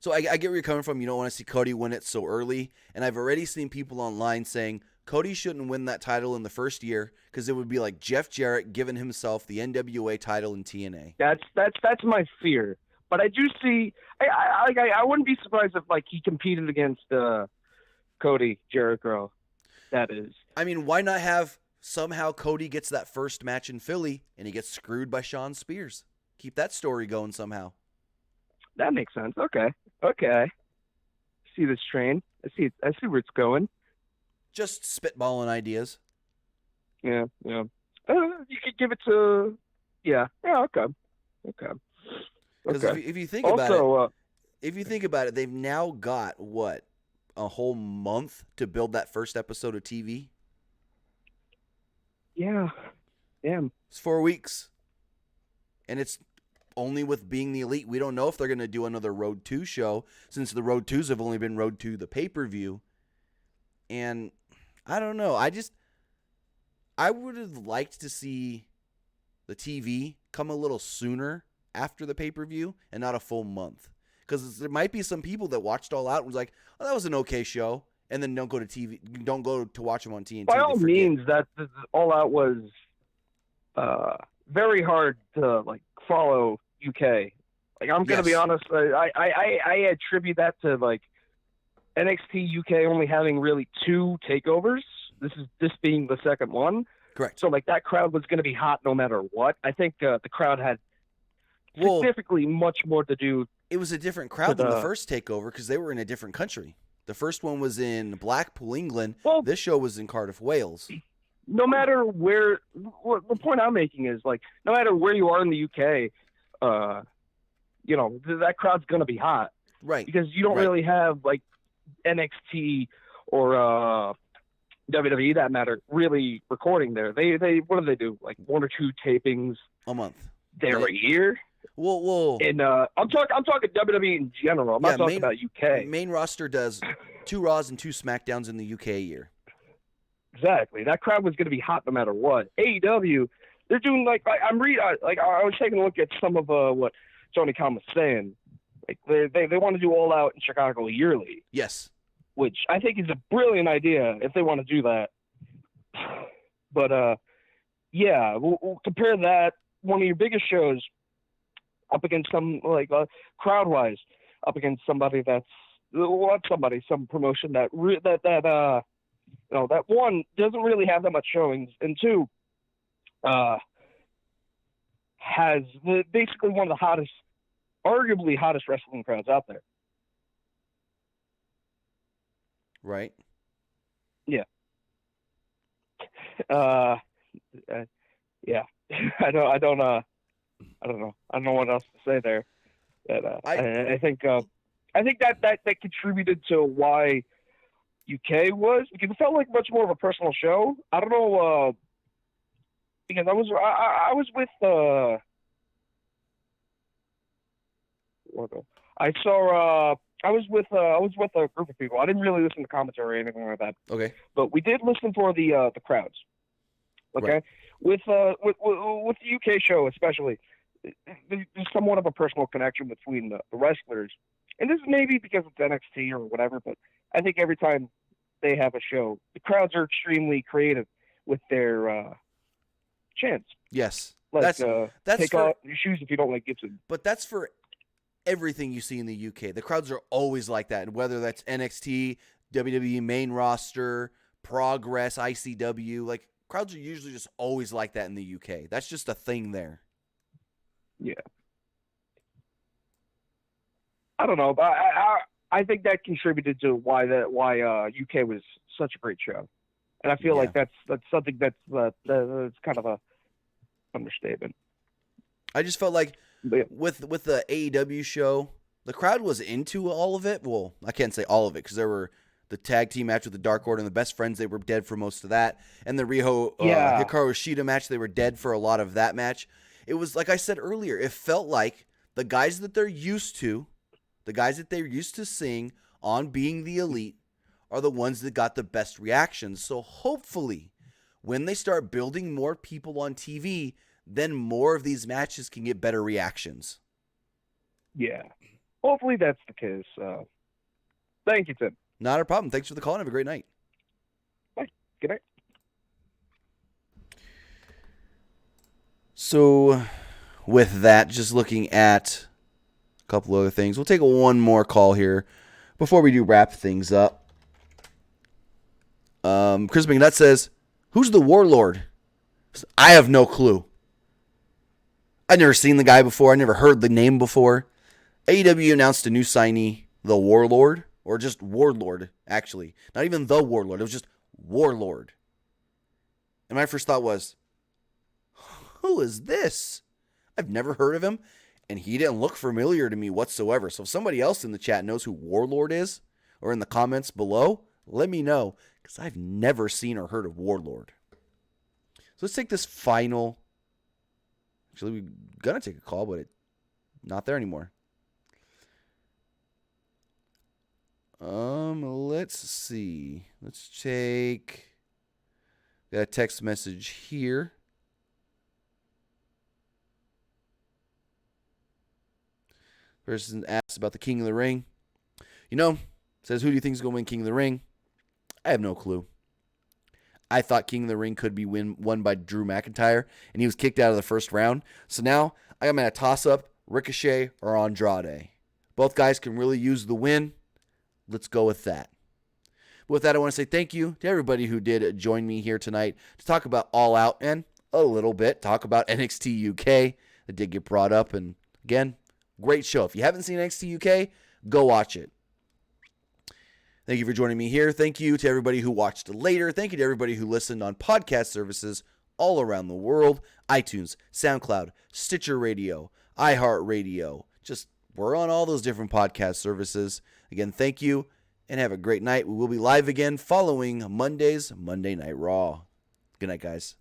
So I get where you're coming from. You don't want to see Cody win it so early. And I've already seen people online saying Cody shouldn't win that title in the first year because it would be like Jeff Jarrett giving himself the NWA title in TNA. That's my fear. But I do see. I wouldn't be surprised if he competed against Cody Jericho. That is. I mean, why not have somehow Cody gets that first match in Philly and he gets screwed by Shawn Spears? Keep that story going somehow. That makes sense. Okay. See this train. I see where it's going. Just spitballing ideas. Yeah. You could give it to. Yeah. Okay. Because if you think about it, they've now got a whole month to build that first episode of TV. Yeah. Damn. It's 4 weeks, and it's only with being the Elite. We don't know if they're going to do another Road 2 show since the Road 2s have only been Road 2 the pay-per-view. And I don't know. I would have liked to see the TV come a little sooner after the pay-per-view and not a full month. Because there might be some people that watched All Out and was like, oh, that was an okay show, and then don't go to watch them on TNT. By all means, that All Out was very hard to follow UK. I'm gonna be honest, I attribute that to NXT UK only having really 2 takeovers. This being the second one. Correct. So that crowd was gonna be hot no matter what. I think the crowd had significantly much more to do. It was a different crowd than the first takeover because they were in a different country. The first one was in Blackpool, England. Well, this show was in Cardiff, Wales. No matter where, the point I'm making is no matter where you are in the UK, that crowd's gonna be hot, right? Because you don't really have NXT or WWE that matter really recording there. They what do they do? 1 or 2 tapings a month there a year. Whoa. And I'm talking WWE in general. I'm not talking about UK. Main roster does 2 Raws and 2 SmackDowns in the UK a year. Exactly. That crowd was going to be hot no matter what. AEW, they're doing I was taking a look at some of what Tony Khan was saying. They want to do All Out in Chicago yearly. Yes. Which I think is a brilliant idea if they want to do that. But we'll compare that, one of your biggest shows, up against some crowd-wise, up against somebody some promotion that one doesn't really have that much showings, and 2 has basically one of the hottest, arguably hottest wrestling crowds out there. Right. Yeah. Yeah. I don't know. I don't know what else to say there. But, I think that contributed to why UK was, because it felt like much more of a personal show. I don't know, because I was with I was with a group of people. I didn't really listen to commentary or anything like that. Okay. But we did listen for the crowds. Okay. Right. With the UK show especially, there's somewhat of a personal connection between the wrestlers, and this is maybe because it's NXT or whatever. But I think every time they have a show, the crowds are extremely creative with their chants. Yes. Like, that's take off your shoes if you don't like Gibson. But that's for everything you see in the UK. The crowds are always like that, and whether that's NXT, WWE main roster, Progress, ICW, like crowds are usually just always like that in the UK. That's just a thing there. Yeah. I don't know, but I think that contributed to why UK was such a great show, and I feel like that's something that's kind of a understatement. I just felt like with the AEW show, the crowd was into all of it. Well, I can't say all of it because there were the tag team match with the Dark Order and the Best Friends. They were dead for most of that, and the Riho Hikaru Shida match. They were dead for a lot of that match. It was like I said earlier. It felt like the guys that they're used to. The guys that they're used to seeing on Being the Elite are the ones that got the best reactions. So hopefully, when they start building more people on TV, then more of these matches can get better reactions. Yeah. Hopefully that's the case. Thank you, Tim. Not a problem. Thanks for the call and have a great night. Bye. Good night. So with that, just looking at couple other things. We'll take one more call here before we do wrap things up. Chris McNutt says, "Who's the Warlord?" I have no clue. I've never seen the guy before. I never heard the name before. AEW announced a new signee, the Warlord, or just Warlord, actually. Not even the Warlord. It was just Warlord. And my first thought was, who is this? I've never heard of him. And he didn't look familiar to me whatsoever. So if somebody else in the chat knows who Warlord is, or in the comments below, let me know. Because I've never seen or heard of Warlord. So let's take this final. Actually, we're going to take a call, but it's not there anymore. Let's see. Let's take. Got a text message here. Person asks about the King of the Ring. Says, who do you think is going to win King of the Ring? I have no clue. I thought King of the Ring could be won by Drew McIntyre, and he was kicked out of the first round. So now I'm at a toss-up, Ricochet or Andrade. Both guys can really use the win. Let's go with that. With that, I want to say thank you to everybody who did join me here tonight to talk about All Out and a little bit talk about NXT UK. That did get brought up, and again, great show. If you haven't seen NXT UK, go watch it. Thank you for joining me here. Thank you to everybody who watched later. Thank you to everybody who listened on podcast services all around the world. iTunes, SoundCloud, Stitcher Radio, iHeartRadio. We're on all those different podcast services. Again, thank you and have a great night. We will be live again following Monday's Monday Night Raw. Good night, guys.